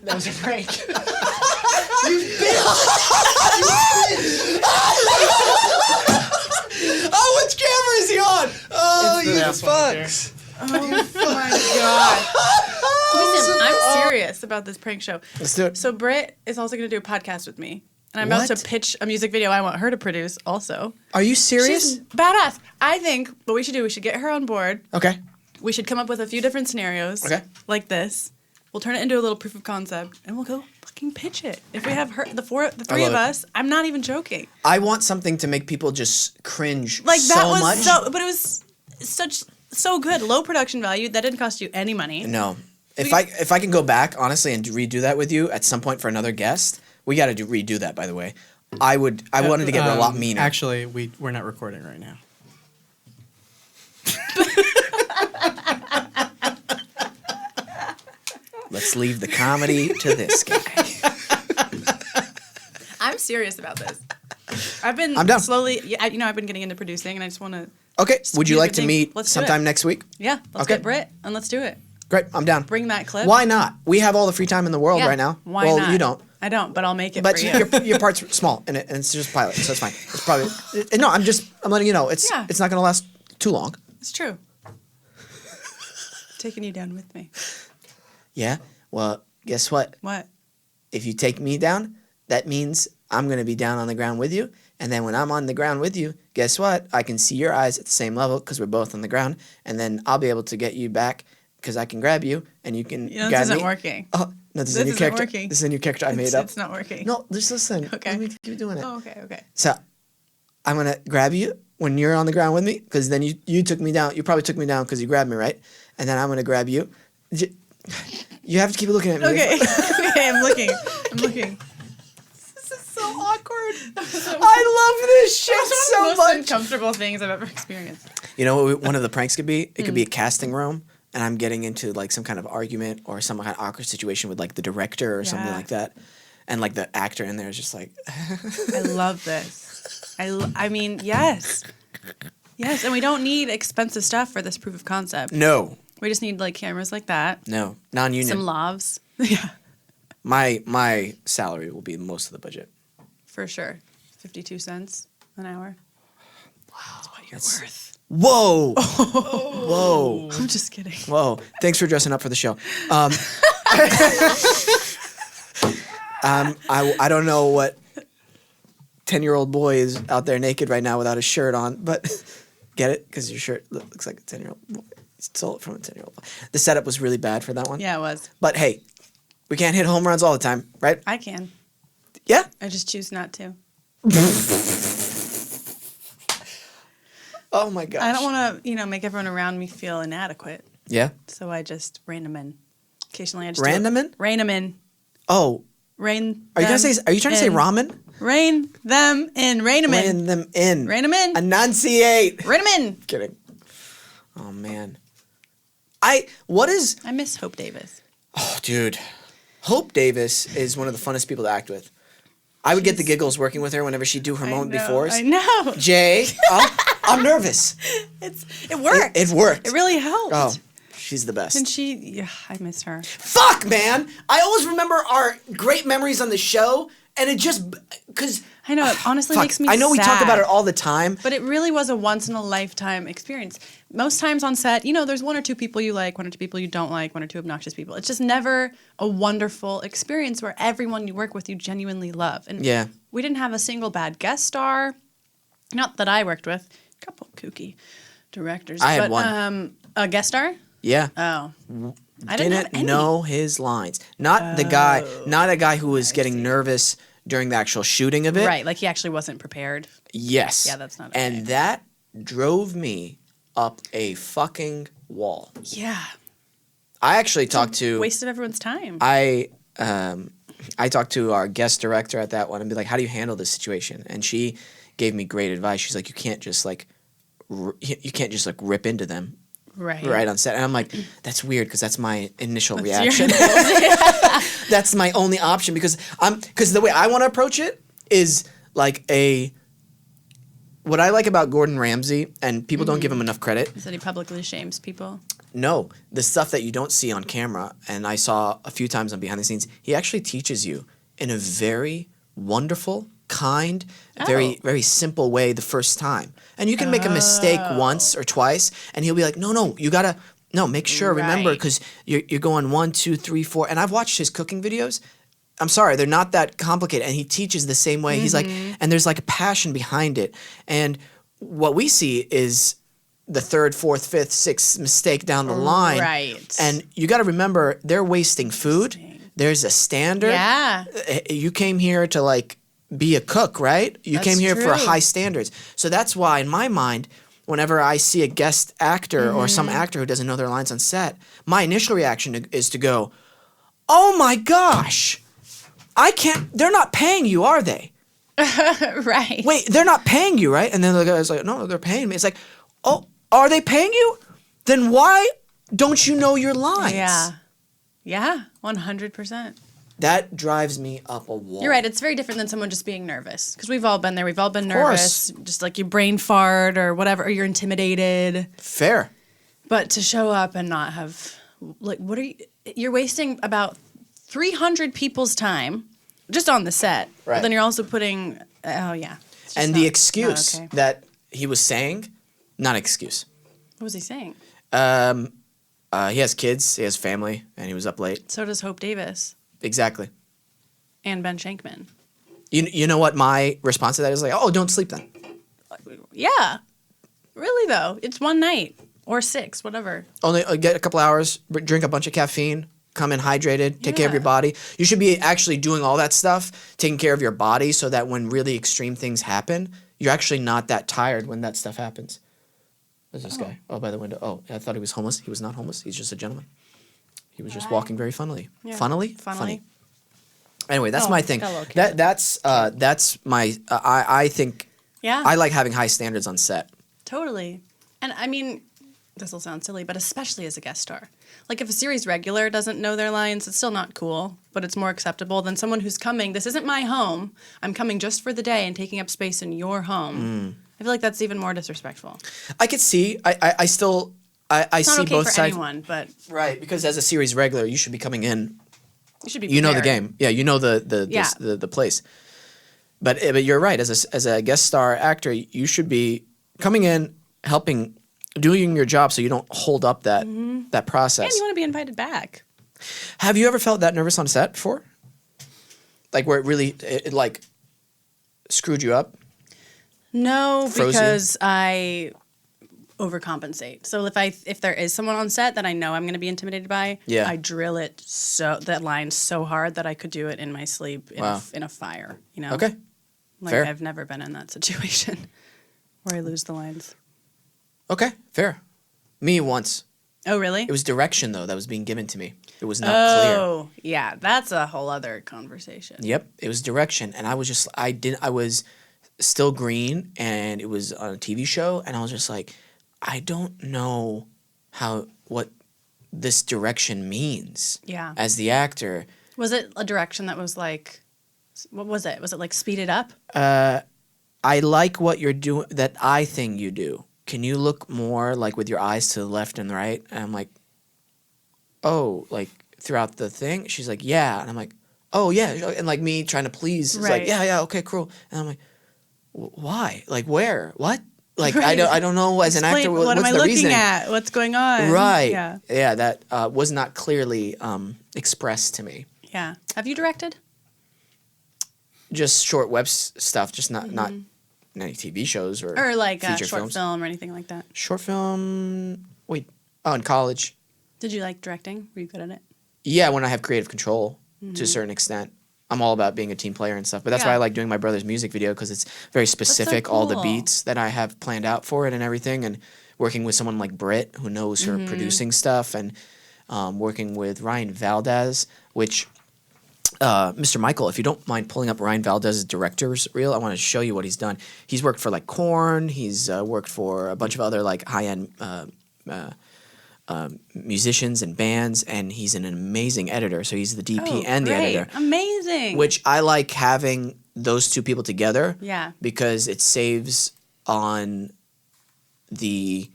That was a prank. Oh, which camera is he on? Oh, you fucks. Oh my god. Listen, I'm serious about this prank show. Let's do it. So Britt is also going to do a podcast with me. And I'm about What? to pitch a music video I want her to produce also. Are you serious? She's badass. I think what we should get her on board. Okay. We should come up with a few different scenarios. Okay. Like this. We'll turn it into a little proof of concept and we'll go fucking pitch it. If we have her the three love of it. us, I'm not even joking. I want something to make people just cringe Like that so was much. but it was so good. Low production value. That didn't cost you any money. No. If I can go back honestly and redo that with you at some point for another guest, we got to redo that. By the way, I wanted to get a lot meaner. Actually, we're not recording right now. Let's leave the comedy to this guy. I'm serious about this. I've been I'm down. slowly. Yeah, I've been getting into producing, and I just want to. Okay. Would you do like to everything. meet Let's do it. sometime next week? Yeah, let's Okay. get Britt and let's do it. Great. I'm down. Bring that clip. Why not? We have all the free time in the world Yeah, right now. Why well, not? you don't. I don't, but I'll make it But for you. your part's small and it's just pilot, so it's fine. It's probably no. I'm letting you know it's Yeah. it's not gonna last too long. It's true. Taking you down with me. Yeah. Well, guess what? What? If you take me down, that means I'm going to be down on the ground with you. And then when I'm on the ground with you, guess what? I can see your eyes at the same level because we're both on the ground. And then I'll be able to get you back because I can grab you and you can You know, grab this isn't me. working. Oh, no, this is a This new isn't character. working. This is a new character I made up. It's not working. No, just listen. Okay. Let me keep doing it. Oh, okay. So I'm going to grab you when you're on the ground with me because then you took me down. You probably took me down because you grabbed me, right? And then I'm going to grab you. You have to keep looking at me. Okay. Okay, I'm looking. This is so awkward. I love this shit so Most much. uncomfortable things I've ever experienced. You know what one of the pranks could be? It could be a casting room, and I'm getting into like some kind of argument or some kind of awkward situation with like the director or something Yeah. like that, and like the actor in there is just like, I love this. I mean, yes. Yes, and we don't need expensive stuff for this proof of concept. no, We just need like cameras like that, no, non-union. some lavs. Yeah, My salary will be most of the budget. for sure. 52 cents an hour. That's what you're That's- worth. Whoa, whoa, I'm just kidding. whoa! Thanks for dressing up for the show. I don't know what 10-year-old boy is out there naked right now without a shirt on, but get it? Because your shirt looks like a 10-year-old boy. You stole it from a 10-year-old boy. The setup was really bad for that one. Yeah, it was. But hey, we can't hit home runs all the time, right? I can. Yeah? I just choose not to. Oh my gosh. I don't want to, make everyone around me feel inadequate. Yeah? So I just rein them in. Occasionally I just Ran them in? Rein them in. Oh, Rein are you them trying to say in. ramen? Rein them in. Rein them in. Rein them in. Rein them in. Enunciate. Rein them in. Kidding. Oh man. What is I miss Hope Davis. Oh, dude. Hope Davis is one of the funnest people to act with. I would get the giggles working with her whenever she'd do her moment befores. I know. Jay, I'm nervous. It worked. It worked. It really helped. Oh, she's the best. And I miss her. Fuck, man! I always remember our great memories on the show, and it just because I know, it honestly fuck, makes me I know we talk sad. about it all the time. But it really was a once in a lifetime experience. Most times on set, there's one or two people you like, one or two people you don't like, one or two obnoxious people. It's just never a wonderful experience where everyone you work with you genuinely love. And Yeah. we didn't have a single bad guest star. Not that I worked with. A couple kooky directors. I had but, one. A guest star? Yeah. Oh. I didn't have any. know his lines. Not the guy. Not a guy who was getting nervous during the actual shooting of it. Right, like he actually wasn't prepared. Yes. Yeah, that's not And okay. that drove me up a fucking wall. Yeah. I actually talked to Waste of everyone's time. I talked to our guest director at that one and be like, "How do you handle this situation?" And she gave me great advice. She's like, "You can't just rip into them right on set." And I'm like, "That's weird because that's my initial reaction. That's my only option because the way I want to approach it is like what I like about Gordon Ramsay, and people don't give him enough credit. Is that he publicly shames people? No, the stuff that you don't see on camera, and I saw a few times on behind the scenes, he actually teaches you in a very wonderful, kind, very, very simple way the first time. And you can make a mistake once or twice, and he'll be like, no, you gotta, make sure, remember, Right. because you're going 1, 2, 3, 4. And I've watched his cooking videos. I'm sorry, they're not that complicated. And he teaches the same way. He's like, and there's like a passion behind it. And what we see is the 3rd, 4th, 5th, 6th mistake down the line. Right. And you got to remember, they're wasting food. There's a standard. Yeah. You came here to like be a cook, right? You That's came here for true. high standards. So that's why, in my mind, whenever I see a guest actor or some actor who doesn't know their lines on set, my initial reaction is to go, "Oh my gosh, they're not paying you, are they? Right. Wait, they're not paying you, right?" And then the guy's like, "No, they're paying me." It's like, "Oh, are they paying you? Then why don't you know your lines?" Yeah. Yeah. 100%. That drives me up a wall. You're right. It's very different than someone just being nervous. Because we've all been there. We've all been course. nervous. Just like you brain fart or whatever, or you're intimidated. Fair. But to show up and not have, you're wasting about 300 people's time just on the set. Right. But then you're also putting, yeah. It's just And not- the not excuse okay. that he was saying, not excuse. What was he saying? He has kids, he has family, and he was up late. So does Hope Davis Exactly. and Ben Shankman. You know what my response to that is like? Oh, don't sleep then. Yeah. Really though, it's one night or 6, whatever. Only get a couple hours, drink a bunch of caffeine, come in hydrated, take care of your body. You should be actually doing all that stuff, taking care of your body so that when really extreme things happen, you're actually not that tired when that stuff happens. There's this guy. Oh, by the window. Oh, I thought he was homeless. He was not homeless. He's just a gentleman. He was just walking very funnily. Yeah. Funnily? Funny. Anyway, that's my thing. got a little That's my. I think Yeah. I like having high standards on set. Totally. And I mean, this will sound silly, but especially as a guest star. Like if a series regular doesn't know their lines, it's still not cool, but it's more acceptable than someone who's coming. This isn't my home. I'm coming just for the day and taking up space in your home. I feel like that's even more disrespectful. I could see. I still. I It's not see okay both for sides. anyone, but Right, because as a series regular, you should be coming in. you should be. You know the prepared. game. Yeah, you know the Yeah. the place. But you're right. As a guest star actor, you should be coming in, helping, doing your job, so you don't hold up that process. And you want to be invited back. Have you ever felt that nervous on set before? Like where it really it like screwed you up? No, Froze you? because I overcompensate. So if there is someone on set that I know I'm going to be intimidated by, Yeah. I drill it that line so hard that I could do it in my sleep in a fire. You know. Okay. Like Fair. I've never been in that situation where I lose the lines. Okay, fair. Me once. Oh really? It was direction though that was being given to me. It was not clear. Oh yeah, that's a whole other conversation. Yep, it was direction, and I was still green, and it was on a TV show, and I was just like, I don't know what this direction means. Yeah. As the actor, Was it a direction that was like, what was it? Was it like speed it up? I like what you're doing. That eye thing you do. Can you look more like with your eyes to the left and the right? And I'm like, oh, like throughout the thing. She's like, yeah, and I'm like, oh yeah, and like me trying to please. It's like, Right. yeah, okay, cool. And I'm like, why? Like where? What? Like Right. I don't know as an Explain, actor what what's am I the looking reasoning. at? What's going on? Right. Yeah. That was not clearly expressed to me. Yeah. Have you directed? Just short web stuff, just not any TV shows or Or like a feature short films. film or anything like that? Short film. Wait. Oh, in college. Did you like directing? Were you good at it? Yeah, when I have creative control to a certain extent. I'm all about being a team player and stuff. But that's why I Yeah. like doing my brother's music video because it's very specific, all the cool. beats that I have planned out for it and everything. And working with someone like Britt who knows her producing stuff and working with Ryan Valdez, which Mr. Michael, if you don't mind pulling up Ryan Valdez's director's reel, I want to show you what he's done. He's worked for like Korn. He's worked for a bunch of other like high-end musicians and bands, and he's an amazing editor. So he's the DP and the great. editor, Amazing. which I like having those two people together. Yeah. Because it saves on the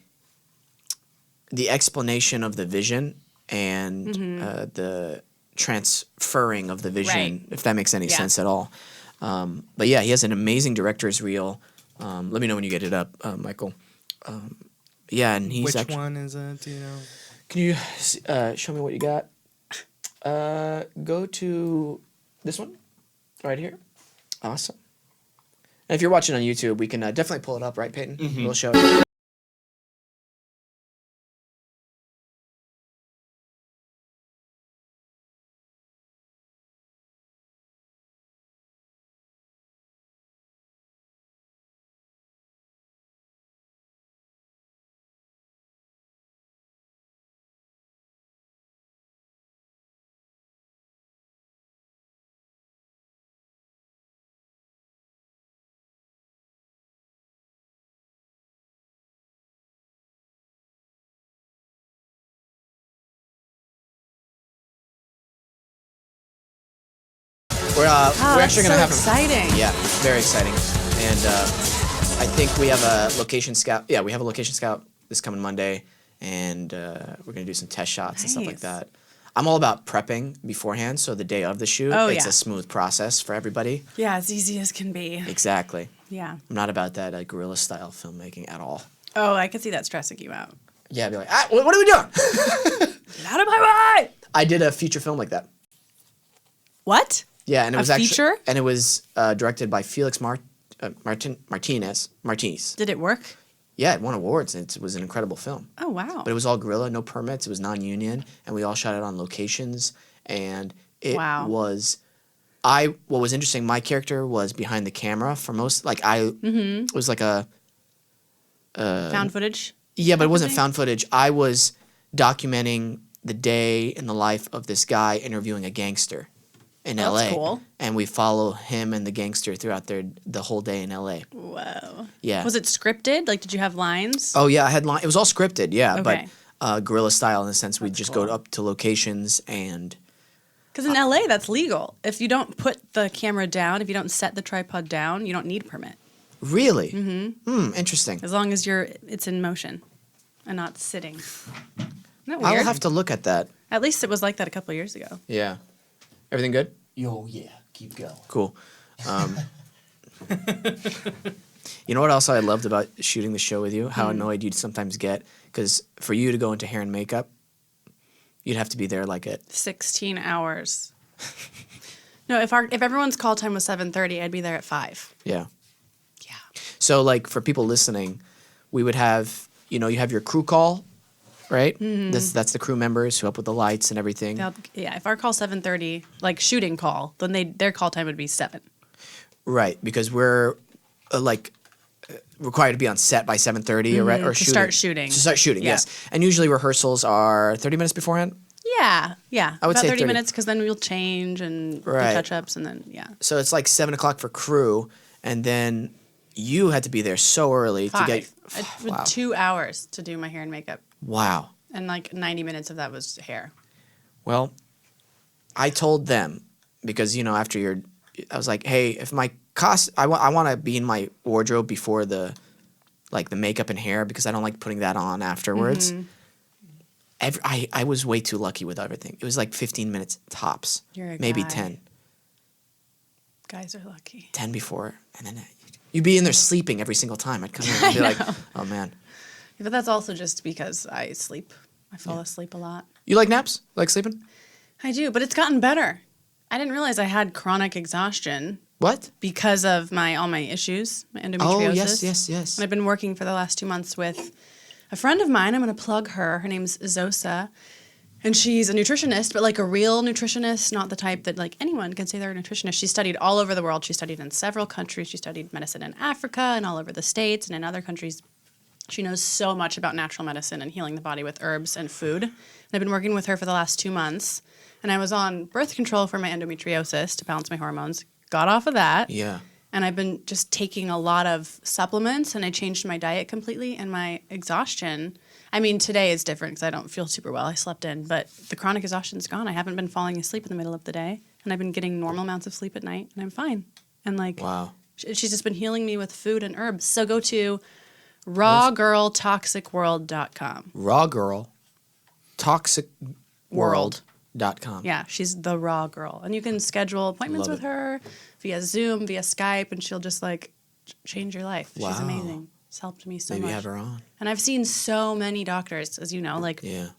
explanation of the vision and the transferring of the vision, Right. if that makes any Yeah. sense at all. But yeah, he has an amazing director's reel. Let me know when you get it up, Michael. Yeah, and he's Which actually. one is it? Do you know? Can you show me what you got? Go to this one right here. Awesome. And if you're watching on YouTube, we can definitely pull it up, right, Peyton? We'll show it. We're actually gonna have exciting. Yeah, very exciting, and I think we have a location scout. Yeah, we have a location scout this coming Monday, and we're gonna do some test shots and stuff like Nice. that. I'm all about prepping beforehand, so the day of the shoot, it's yeah. a smooth process for everybody. Yeah, as easy as can be. Exactly. Yeah. I'm not about that guerrilla style filmmaking at all. Oh, I could see that stressing you out. Yeah, I'd be like, what are we doing? Get out of my way! I did a feature film like that. What? Yeah, and it A was actually feature? and it was directed by Felix Martinez. Did it work? Yeah, it won awards. It was an incredible film. Oh wow. But it was all guerrilla, no permits. It was non-union, and we all shot it on locations. And it Wow. was, what was interesting. My character was behind the camera for most. Like it was like a Found footage. yeah, but it wasn't thing? found footage. I was documenting the day in the life of this guy interviewing a gangster in That's L.A. cool. And we follow him and the gangster throughout the whole day in L.A. Whoa. Yeah. Was it scripted? Like, did you have lines? Oh yeah, I had it was all scripted, yeah, Okay. but guerrilla style in the sense we'd That's just cool. go up to locations and Because in LA, that's legal. If you don't put the camera down, if you don't set the tripod down, you don't need permit. really, interesting. As long as it's in motion and not sitting. Isn't that I'll weird? have to look at that. At least it was like that a couple of years ago. Yeah, everything good? Yo, yeah, keep going. Cool. You know what else I loved about shooting the show with you? How annoyed you'd sometimes get because for you to go into hair and makeup, you'd have to be there like at 16 hours. No, if everyone's call time was 7:30, I'd be there at 5. yeah. Yeah. So like for people listening, we would have you have your crew call, right? That's the crew members who help with the lights and everything. Yeah, if our call's 7:30, like shooting call, then their call time would be 7. Right, because we're required to be on set by 7:30 or to start shooting. To start shooting, Yeah. yes. And usually rehearsals are 30 minutes beforehand. Yeah. I would About say 30 30. minutes because then we'll change and do Right. touch-ups and then, yeah. So it's like 7 o'clock for crew, and then you had to be there so early 5. to get. It was Wow. 2 hours to do my hair and makeup. Wow. And like 90 minutes of that was hair. Well, I told them because after I was like, hey, if my I want to be in my wardrobe before the makeup and hair because I don't like putting that on afterwards. I was way too lucky with everything. It was like 15 minutes tops, You're a maybe guy. 10. Guys are lucky. 10 before, and then you'd be in there sleeping every single time. I'd come in and be like, oh man. Yeah, but that's also just because I sleep. I fall asleep a lot. You like naps? Like sleeping? I do, but it's gotten better. I didn't realize I had chronic exhaustion What? because of all my issues, my endometriosis. Oh, yes. And I've been working for the last 2 months with a friend of mine. I'm going to plug her. Her name's Zosa. And she's a nutritionist, but like a real nutritionist, not the type that like anyone can say they're a nutritionist. She studied all over the world. She studied in several countries. She studied medicine in Africa and all over the States and in other countries. She knows so much about natural medicine and healing the body with herbs and food. And I've been working with her for the last 2 months. And I was on birth control for my endometriosis to balance my hormones. Got off of that. Yeah. And I've been just taking a lot of supplements, and I changed my diet completely. And my exhaustion, I mean, today is different because I don't feel super well. I slept in, but the chronic exhaustion's gone. I haven't been falling asleep in the middle of the day, and I've been getting normal amounts of sleep at night, and I'm fine. And like, Wow. she's just been healing me with food and herbs. So go to rawgirltoxicworld.com. Raw Girl, toxicworld.com. Yeah, she's the raw girl. And you can schedule appointments Love with it. her via Zoom, via Skype, and she'll just like change your life. She's Wow. amazing. It's helped me so Maybe much. have her on. And I've seen so many doctors, as you know, like Yeah.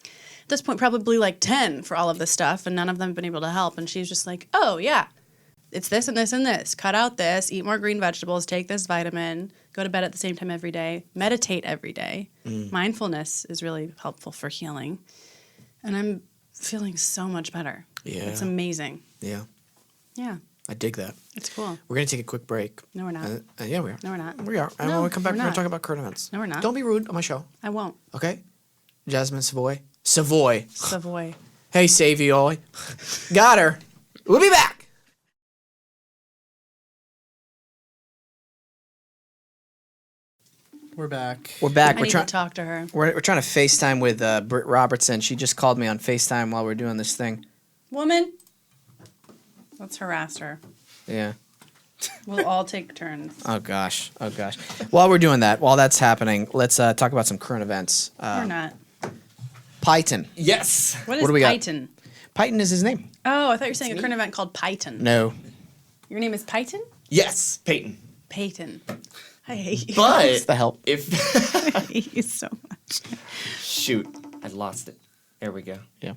at this point, probably like 10 for all of this stuff, and none of them have been able to help. And she's just like, oh, yeah, it's this and this and this. Cut out this, eat more green vegetables, take this vitamin, go to bed at the same time every day, meditate every day. Mindfulness is really helpful for healing. And I'm feeling so much better. Yeah. It's amazing. Yeah. Yeah, I dig that. it's cool. We're going to take a quick break. No, we're not. Yeah, we are. No, we're not. We are. And No, when we come back, we're we're going not. to talk about current events. No, we're not. Don't be rude on my show, I won't. okay? Jasmine Savoy. Savoy. Savoy. Hey, Savoy. Got her. We'll be back. We're back. We're back. I We're need trying. to talk to her. We're trying to FaceTime with Britt Robertson. She just called me on FaceTime while we're doing this thing. Woman, let's harass her. Yeah. We'll all take turns. Oh gosh. Oh gosh. While we're doing that, while that's happening, let's talk about some current events. Or not. Python. Yes. What is do we got? Python? Python is his name. Oh, I thought you were saying a current event called Python. No. Your name is Python? Yes, Peyton. Peyton. I hate you. It's But the help. if I hate you so much. shoot, I lost it. There we go. Yeah.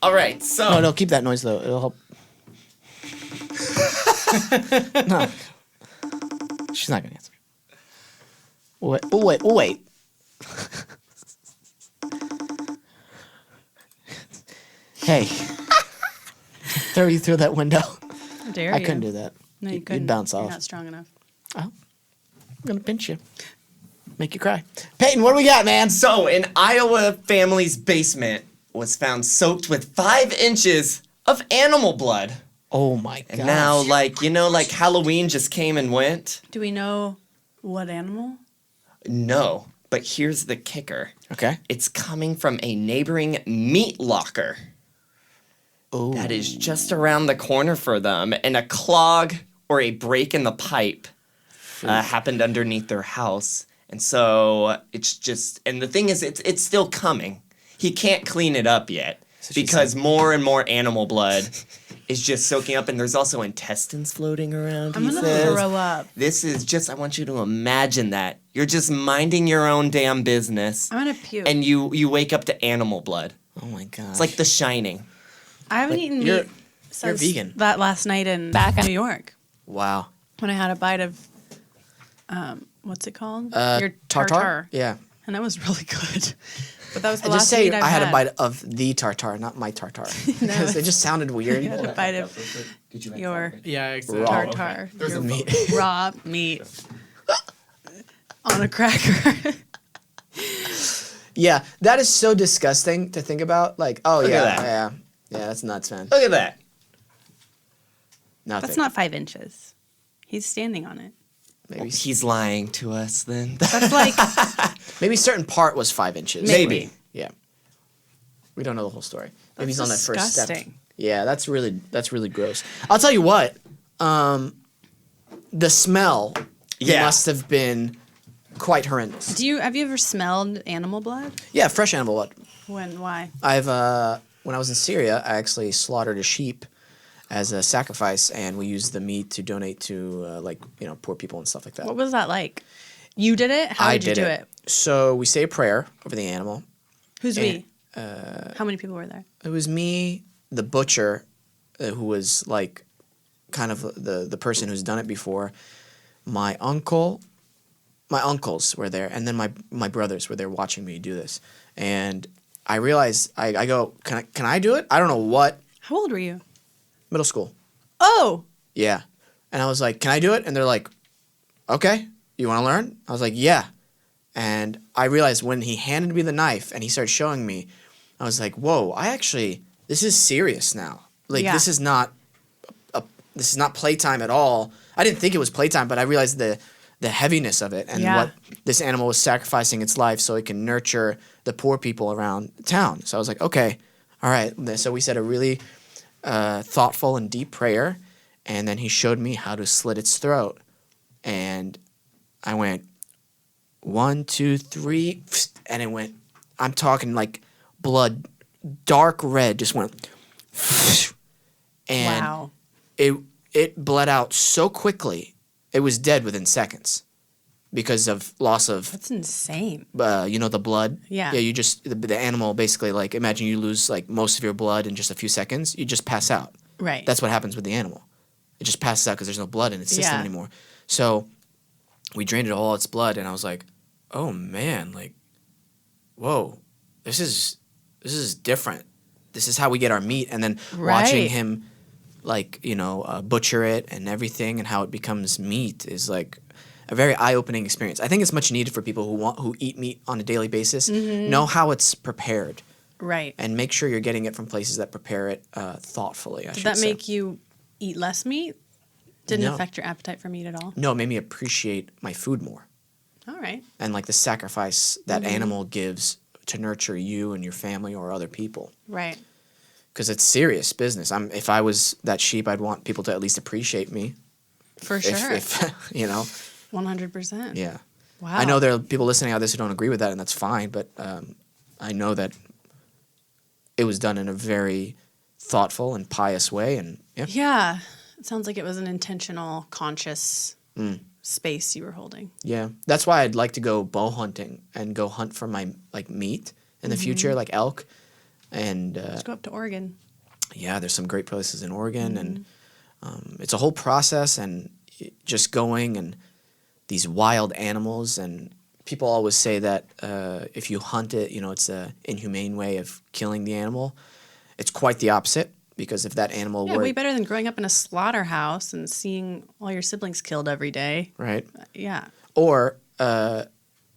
All right, so No, keep that noise though. It'll help. No. She's not gonna answer. Wait. Hey. Throw you through that window. How dare you? I couldn't do that. No, you You'd couldn't. bounce You're off. not strong enough. I'm gonna pinch you. Make you cry. Peyton, what do we got, man? So, an Iowa family's basement was found soaked with 5 inches of animal blood. Oh my god. And now, like Halloween just came and went? Do we know what animal? No. But here's the kicker. Okay. It's coming from a neighboring meat locker. Oh. That is just around the corner for them. And a clog or a break in the pipe happened underneath their house. And so it's just, and the thing is, it's still coming. He can't clean it up yet because more and more animal blood is just soaking up. And there's also intestines floating around. I'm he gonna says. throw up. This is just, I want you to imagine that. You're just minding your own damn business. I'm gonna puke. And you wake up to animal blood. Oh my god. It's like The Shining. I haven't eaten you're- meat since vegan. that last night in back in New York Wow. when I had a bite of what's it called? Your tartar? Yeah. And that was really good. But that was the I last just say meat I've I had a bite of the tartar, not my tartar. Because it just sounded weird. I had a bite of your Yeah, exactly. Raw. tartar. Your meat. Raw meat on a cracker. Yeah, that is so disgusting to think about. Like, oh Look yeah, at that. yeah, that's nuts, man. Look at that. Nothing. That's not 5 inches. He's standing on it. Maybe He's lying to us then. That's like maybe certain part was 5 inches. Maybe. Yeah. We don't know the whole story. Maybe That's he's on that first step. disgusting. Yeah, that's really gross. I'll tell you what. The smell Yeah. must have been quite horrendous. have you ever smelled animal blood? Yeah, fresh animal blood. When? Why? I've when I was in Syria, I actually slaughtered a sheep as a sacrifice, and we used the meat to donate to poor people and stuff like that. What was that like? You did it? How I did you do it? So we say a prayer over the animal. Who's And, we? How many people were there? It was me, the butcher, who was like kind of the person who's done it before. My uncles were there, and then my brothers were there watching me do this. And I realized I go, can I do it? I don't know what. How old were you? Middle school. Oh, Yeah. And I was like, can I do it? And they're like, okay, you want to learn? I was like, yeah. And I realized when he handed me the knife and he started showing me, I was like, whoa, this is serious now. Like, Yeah. this is not playtime at all. I didn't think it was playtime, but I realized the heaviness of it and Yeah. what this animal was sacrificing its life so it can nurture the poor people around town. So I was like, okay, all right. So we said a really thoughtful and deep prayer, and then he showed me how to slit its throat. And I went 1, 2, 3, and it went. I'm talking like blood, dark red, just went, and wow. it bled out so quickly. It was dead within seconds because of loss of That's insane. the blood. Yeah. Yeah, you just the animal basically, like, imagine you lose like most of your blood in just a few seconds. You just pass out. Right. That's what happens with the animal. It just passes out because there's no blood in its system Yeah. anymore. So we drained it all its blood, and I was like, oh man, like, whoa, this is different. This is how we get our meat. And then watching Right. him, like, butcher it and everything, and how it becomes meat is like a very eye-opening experience. I think it's much needed for people who eat meat on a daily basis. Mm-hmm. Know how it's prepared, Right. and make sure you're getting it from places that prepare it thoughtfully. Did that make you eat less meat? Didn't No. affect your appetite for meat at all? No, it made me appreciate my food more, All right. and like the sacrifice that Mm-hmm. animal gives to nurture you and your family or other people. Right. Because it's serious business. If I was that sheep, I'd want people to at least appreciate me. For sure. If 100%. yeah. Wow. I know there are people listening out this who don't agree with that, and that's fine. But I know that it was done in a very thoughtful and pious way, and yeah. Yeah. It sounds like it was an intentional, conscious space you were holding. Yeah, that's why I'd like to go bow hunting and go hunt for my meat in the future, like elk. And Let's go up to Oregon. yeah, there's some great places in Oregon, and It's a whole process, and just going and these wild animals. And people always say that if you hunt it, it's a inhumane way of killing the animal. It's quite the opposite, because if that animal Yeah, were way better than growing up in a slaughterhouse and seeing all your siblings killed every day. right, Yeah. or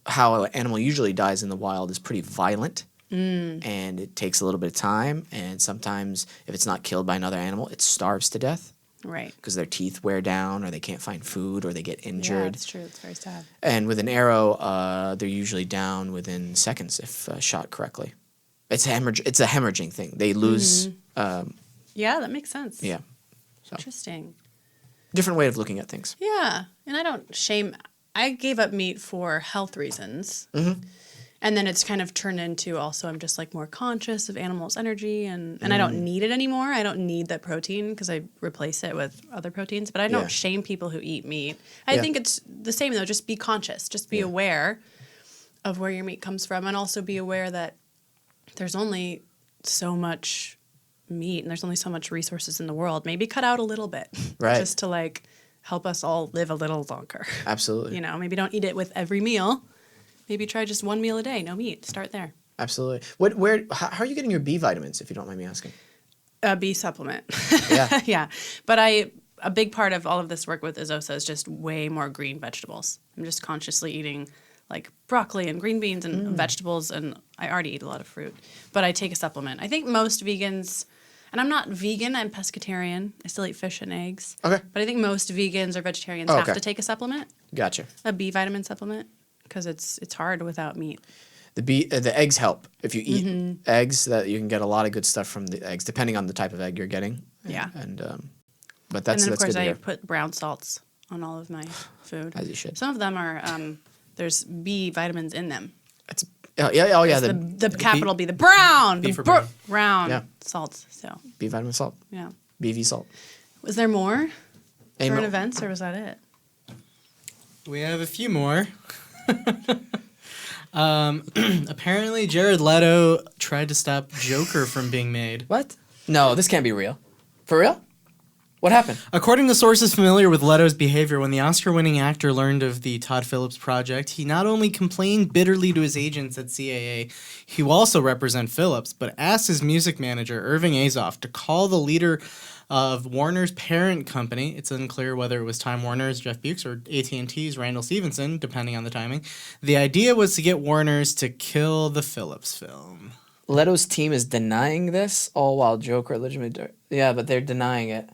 how an animal usually dies in the wild is pretty violent. And it takes a little bit of time, and sometimes if it's not killed by another animal, it starves to death Right. because their teeth wear down, or they can't find food, or they get Yeah, injured. that's true. It's very sad. And with an arrow, they're usually down within seconds if shot correctly. It's a hemorrhaging thing. They lose. Yeah, that makes sense. Yeah, Interesting. different way of looking at things. Yeah, and I don't shame. I gave up meat for health reasons, and then it's kind of turned into also I'm just like more conscious of animals' energy, and I don't need it anymore. I don't need that protein because I replace it with other proteins. But I don't Yeah. shame people who eat meat. I Yeah. think it's the same though. Just be conscious. Just be aware of where your meat comes from, and also be aware that there's only so much meat and there's only so much resources in the world. Maybe cut out a little bit, Right. just to like help us all live a little longer. Absolutely. Maybe don't eat it with every meal. Maybe try just one meal a day, no meat. Start there. Absolutely. How are you getting your B vitamins, if you don't mind me asking? A B supplement. Yeah. Yeah. But a big part of all of this work with Azosa is just way more green vegetables. I'm just consciously eating like broccoli and green beans and vegetables, and I already eat a lot of fruit. But I take a supplement. I think most vegans, and I'm not vegan, I'm pescatarian. I still eat fish and eggs. Okay. But I think most vegans or vegetarians Oh, have okay. to take a supplement, Gotcha. a B vitamin supplement, because it's hard without meat. The eggs help. If you eat eggs, that you can get a lot of good stuff from the eggs, depending on the type of egg you're getting. Yeah. And but that's And then, of course, good to I hear. put brown salts on all of my food. As you should. Some of them are, there's B vitamins in them. It's, oh yeah, The capital B, the brown. B for brown. brown. Yeah. Salts. So, B vitamin salt, yeah. BV salt. Was there more Hey, current Mo- events, or was that it? We have a few more. Apparently, Jared Leto tried to stop Joker from being made. What? No, this can't be real. For real? What happened? According to sources familiar with Leto's behavior, when the Oscar-winning actor learned of the Todd Phillips project, he not only complained bitterly to his agents at CAA, he will also represent Phillips, but asked his music manager, Irving Azoff, to call the leader of Warner's parent company. It's unclear whether it was Time Warner's Jeff Bukes or AT&T's Randall Stevenson, depending on the timing. The idea was to get Warner's to kill the Phillips film. Leto's team is denying this, all while Joker legitimately. Yeah, but they're denying it.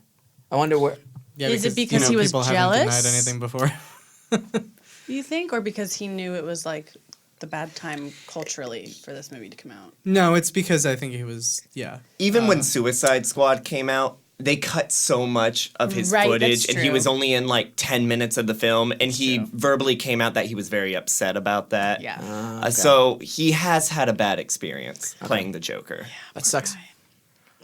I wonder where. Yeah, Is it because he was people jealous? haven't denied anything before. You think, or because he knew it was like the bad time culturally for this movie to come out? No, it's because I think he was, yeah. Even when Suicide Squad came out, they cut so much of his Right, footage, that's and he true. was only in like 10 minutes of the film, and he verbally came out that he was very upset about that. Yeah. So he has had a bad experience playing the Joker. That sucks.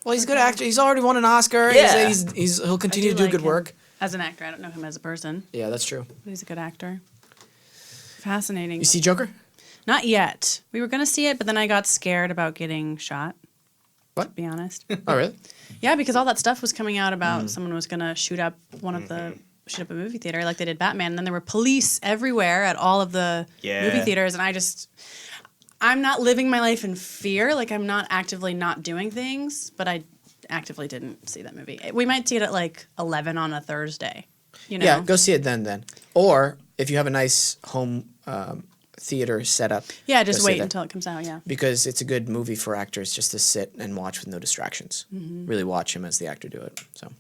Well, he's a good actor. He's already won an Oscar. Yeah. He'll continue I to do like good him. work. As an actor, I don't know him as a person, Yeah, that's true. but he's a good actor. Fascinating. You see Joker? Not yet. We were going to see it, but then I got scared about getting shot. What? To be honest. Oh, really? Yeah, because all that stuff was coming out about someone was going to shoot up shoot up a movie theater like they did Batman. And then there were police everywhere at all of the movie theaters. And I'm not living my life in fear. Like, I'm not actively not doing things, but I actively didn't see that movie. We might see it at like 11 on a Thursday. Yeah, go see it then. Or if you have a nice home theater set up. Yeah, go just see wait that. until it comes out, yeah. Because it's a good movie for actors just to sit and watch with no distractions. Mm-hmm. Really watch him as the actor do it. So,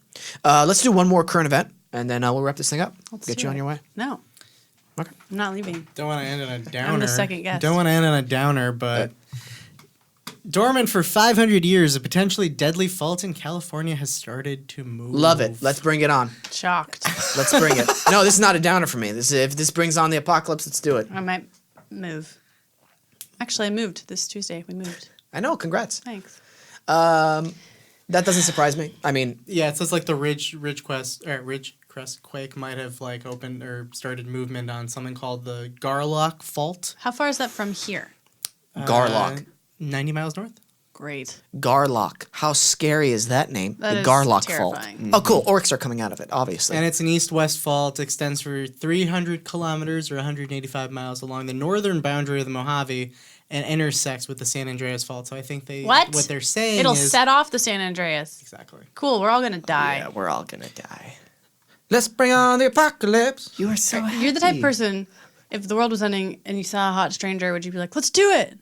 let's do one more current event, and then we'll wrap this thing up. Get do you on it. your way. No, Okay. I'm not leaving. Don't want to end on a downer. second guest. Don't want to end on a downer, but dormant for 500 years, a potentially deadly fault in California has started to move. Love it. Let's bring it on. Shocked. Let's bring it. No, this is not a downer for me. If this brings on the apocalypse, let's do it. I might move. Actually, I moved this Tuesday. We moved. I know. Congrats. Thanks. That doesn't surprise me. I mean, Yeah, it says like the Ridgecrest quake might have like opened or started movement on something called the Garlock Fault. How far is that from here? Garlock. 90 miles north. Great. Garlock. How scary is that name? That the is Garlock terrifying. Fault. Oh, cool. Orcs are coming out of it, obviously. And it's an east-west fault, extends for 300 kilometers or 185 miles along the northern boundary of the Mojave and intersects with the San Andreas Fault. So I think what they're saying It'll is... set off the San Andreas. Exactly. Cool, we're all gonna die. Yeah, we're all gonna die. Let's bring on the apocalypse. You are so happy. You're the type of person, if the world was ending and you saw a hot stranger, would you be like, let's do it?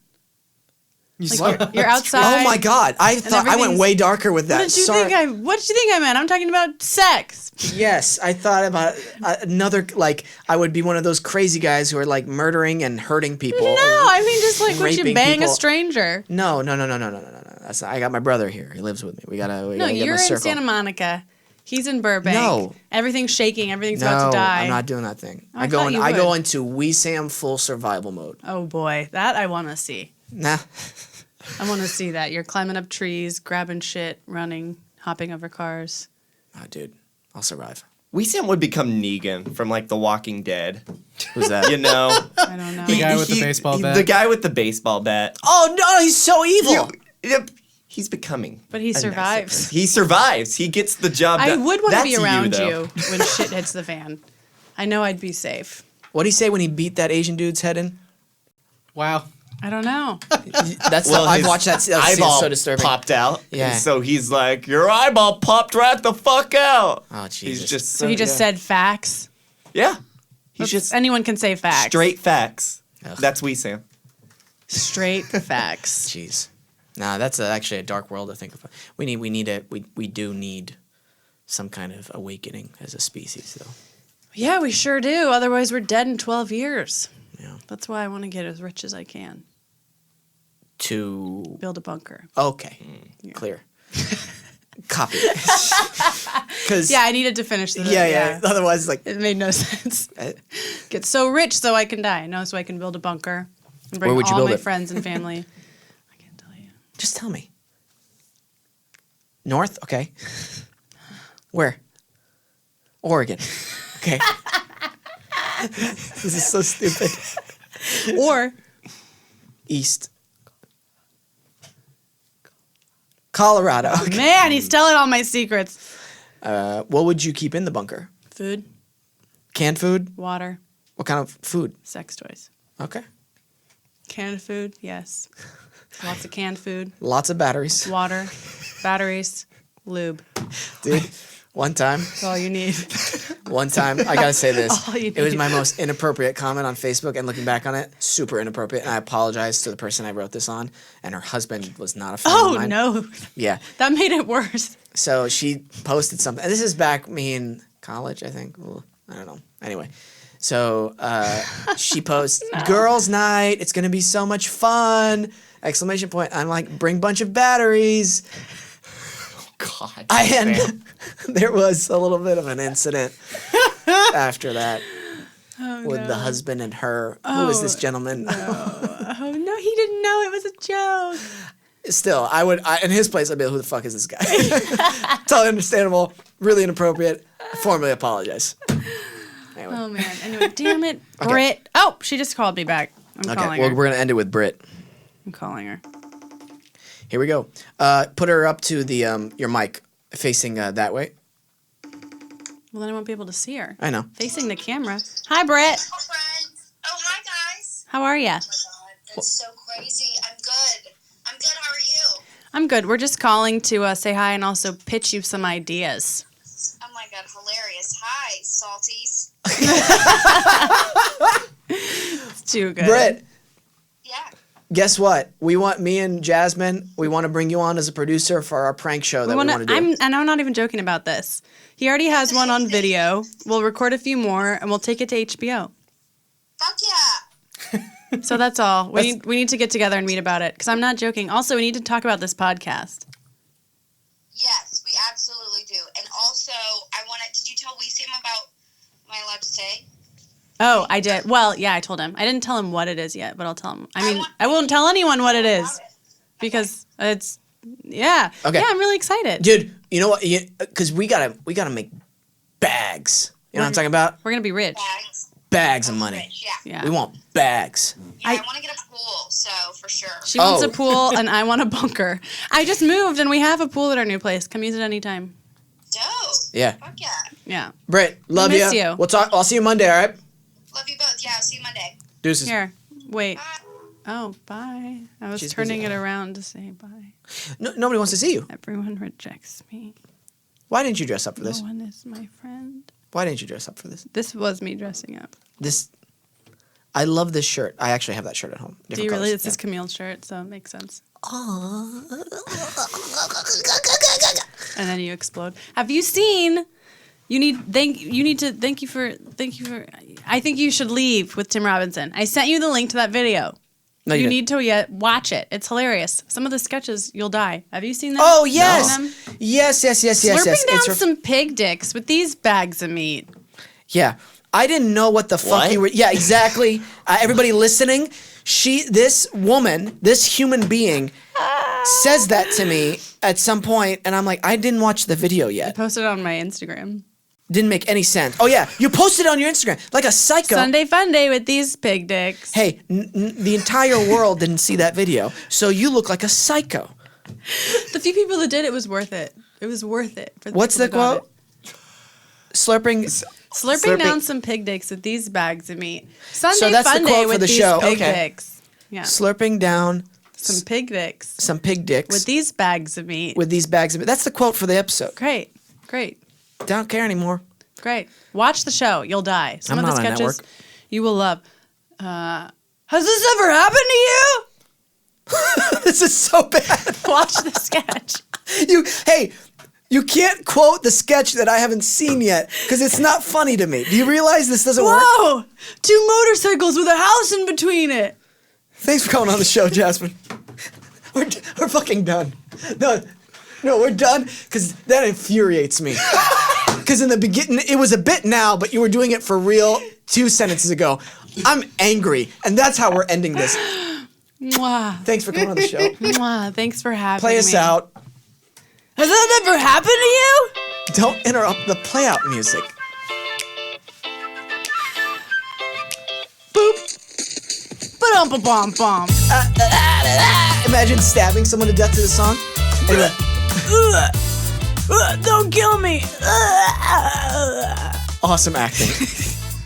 Like you're outside. Oh my God! I thought I went everything's- way darker with that. What did you Sorry. think what did you think I meant? I'm talking about sex. Yes, I thought about another. Like, I would be one of those crazy guys who are like murdering and hurting people. No, I mean just like would you Raping bang a people. stranger? No. That's not, I got my brother here. He lives with me. We gotta No, get you're him a in circle. Santa Monica. He's in Burbank. No. Everything's shaking. Everything's No, about to die. I'm not doing that thing. I thought you I go would. into Wesam full survival mode. Oh boy, that I want to see. Nah. I want to see that. You're climbing up trees, grabbing shit, running, hopping over cars. Oh, dude, I'll survive. Wesam would become Negan from like The Walking Dead. Who's that? You know, I don't know. The guy with the baseball bat. The guy with the baseball bat. Oh no, he's so evil. Yep. He's becoming. But he a nicer survives. person. He survives. He gets the job I done. would want to be That's around though. you when shit hits the fan. I know I'd be safe. What did he say when he beat that Asian dude's head in? Wow. I don't know. That's I've his watched that. That scene. eyeball It's so disturbing. popped out. Yeah. And so he's like, your eyeball popped right the fuck out. Oh Jesus. He's just So he just said facts. yeah. He's just Anyone can say facts. straight facts. Ugh. That's Wesam. Straight facts. Jeez. Nah, that's actually a dark world to think about. We do need some kind of awakening as a species, though. Yeah, we sure do. Otherwise, we're dead in 12 years. Yeah. That's why I want to get as rich as I can. To Build a bunker. okay, clear. Copy. Because Yeah, I needed to finish the yeah. Otherwise, like It made no sense. uh, Get so rich so I can die. No, so I can build a bunker. And bring Where would you all build my it? friends and family. I can't tell you. just tell me. North, okay. Where? Oregon. Okay. This is so stupid. Or East. Colorado. Okay. man, he's telling all my secrets. What would you keep in the bunker? Food, Canned food? water, What kind of food? sex toys. Okay. Canned food, yes. Lots of canned food, Lots of batteries. water, batteries, lube. Dude, one time, That's all you need. I gotta say this. All you It was need. my most inappropriate comment on Facebook, and looking back on it, super inappropriate. And I apologize to the person I wrote this on, and her husband was not a fan of Oh mine. no, Yeah. that made it worse. So she posted something. And this is back me in college, I think. Well, I don't know. Anyway. So she posts, girls' night. It's gonna be so much fun! Exclamation point. I'm like, bring bunch of batteries. God. And there was a little bit of an incident after that with the husband and her. Who is this gentleman? Oh no, he didn't know it was a joke. Still, in his place, I'd be like, who the fuck is this guy? Totally understandable, really inappropriate. I formally apologize. Anyway. Oh man. Anyway, damn it, Okay. Britt. Oh, she just called me back. I'm Okay, calling well, her. we're going to end it with Britt. I'm calling her. Here we go. Put her up to the your mic, facing that way. Well, then I won't be able to see her. I know. Facing the camera. Hi, Britt. Oh, friends. Oh, hi, guys. How are ya? Oh, my God. That's so crazy. I'm good. I'm good. How are you? I'm good. We're just calling to say hi and also pitch you some ideas. Oh, my God. Hilarious. Hi, salties. It's too good. Britt, Yeah. guess what? Me and Jasmine, we want to bring you on as a producer for our prank show that we want to do. I'm not even joking about this. He already has one on video. We'll record a few more and we'll take it to HBO. Fuck yeah. So that's all. We need to get together and meet about it because I'm not joking. Also, we need to talk about this podcast. Yes, we absolutely do. And also, did you tell Wesam about, am I allowed to say? Oh, I did. Well, yeah, I told him. I didn't tell him what it is yet, but I'll tell him. I mean, want- I won't tell anyone what it is About it. because it's yeah. Okay. Yeah, I'm really excited. Dude, you know what? Because we gotta make bags. You know what I'm talking about? We're gonna be rich. Bags. bags of money. Rich, yeah. Yeah. We want bags. Yeah, I want to get a pool, so for sure. She wants Oh. a pool and I want a bunker. I just moved and we have a pool at our new place. Come use it anytime. Dope. Yeah. Fuck yeah. Yeah. Britt, love miss you. you. We'll talk. I'll see you Monday. All right. Love you both. Yeah, I'll see you Monday. Deuces. Here. Wait. Bye. Oh, bye. I was She's turning busy. it around to say bye. No, nobody wants to see you. Everyone rejects me. Why didn't you dress up for this? No one is my friend. Why didn't you dress up for this? This was me dressing up. This. I love this shirt. I actually have that shirt at home. Do Different you really? colors. It's this Camille shirt, so it makes sense. And then you explode. Have you seen? You need to thank you for. I think you should leave with Tim Robinson. I sent you the link to that video. No, you didn't. need to watch it. It's hilarious. Some of the sketches, you'll die. Have you seen that? Oh yes, Them? yes. Slurping down It's some pig dicks with these bags of meat. Yeah. I didn't know what the fuck What? you were. Yeah, exactly. Everybody listening, this woman, this human being, says that to me at some point, and I'm like, I didn't watch the video yet. Posted on my Instagram. Didn't make any sense. Oh yeah, you posted it on your Instagram like a psycho. Sunday fun day with these pig dicks. Hey, the entire world didn't see that video, so you look like a psycho. The few people that did it was worth it. It was worth it. For What's the people that got quote? Slurping. Slurping Slurping- down some pig dicks with these bags of meat. Sunday that's the fun day quote for with the these show. pig Okay. dicks. Yeah. Slurping down Some pig dicks some pig dicks with these bags of meat. with these bags of it. That's the quote for the episode. Great. Great. Don't care anymore. Great. Watch the show. You'll die. Some I'm of the not on sketches network. you will love. Has this ever happened to you? This is so bad. Watch the sketch. You can't quote the sketch that I haven't seen yet because it's not funny to me. Do you realize this doesn't work? Whoa! 2 motorcycles with a house in between it. Thanks for coming on the show, Jasmine. We're fucking done. No, we're done because that infuriates me. Because in the beginning, it was a bit now, but you were doing it for real 2 sentences ago. I'm angry, and that's how we're ending this. Mwah. Thanks for coming on the show. Mwah. Thanks for having me. Play us out. Has that ever happened to you? Don't interrupt the play out music. Boop. Ba-dum-ba-bum-bum. Imagine stabbing someone to death to the song. Anyway. Don't kill me. Awesome acting.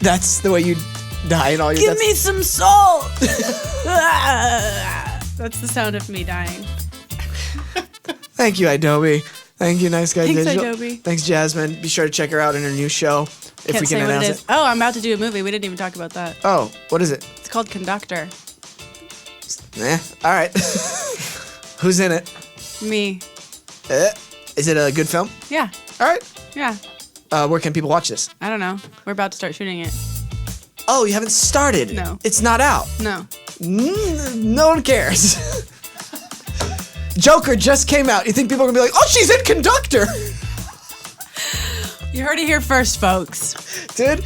That's the way you die in all your Give deaths. me some salt. That's the sound of me dying. Thank you, Adobe. Thank you, Nice Guy Thanks, Digital. Adobe. Thanks, Jasmine. Be sure to check her out in her new show if Can't we say can what announce it is. Oh, I'm about to do a movie. We didn't even talk about that. Oh, what is it? It's called Conductor. All right. Who's in it? Me. Is it a good film? Yeah. All right. Yeah. Where can people watch this? I don't know. We're about to start shooting it. Oh, you haven't started? No. It's not out. No. No one cares. Joker just came out. You think people are going to be like, oh, she's in Conductor. You heard it here first, folks. Dude,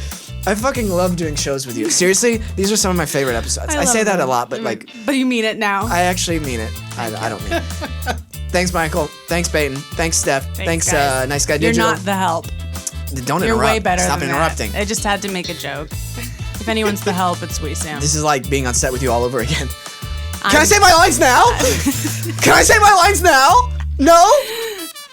I fucking love doing shows with you. Seriously, these are some of my favorite episodes. I say love that a them. lot, but like, But you mean it now. I actually mean it. I don't mean it. Thanks, Michael. Thanks, Peyton. Thanks, Steph. Thanks, guys. Nice Guy You're Digital. not the help. Don't You're interrupt. way better Stop than interrupting. that. I just had to make a joke. If anyone's the help, it's Wesam. This is like being on set with you all over again. Can I say my lines now? Can I say my lines now? No?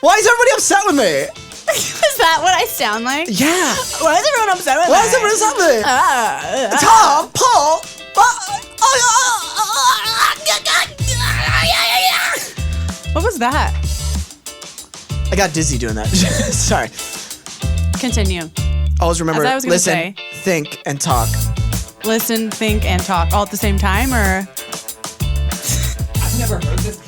Why is everybody upset with me? Is that what I sound like? Yeah. Why is everyone upset with Why is everybody upset with me? Tom, Paul. What was that? I got dizzy doing that. Sorry. Continue. Always remember, As I was gonna listen, say. think, and talk. Listen, think, and talk all at the same time, or? I've never heard this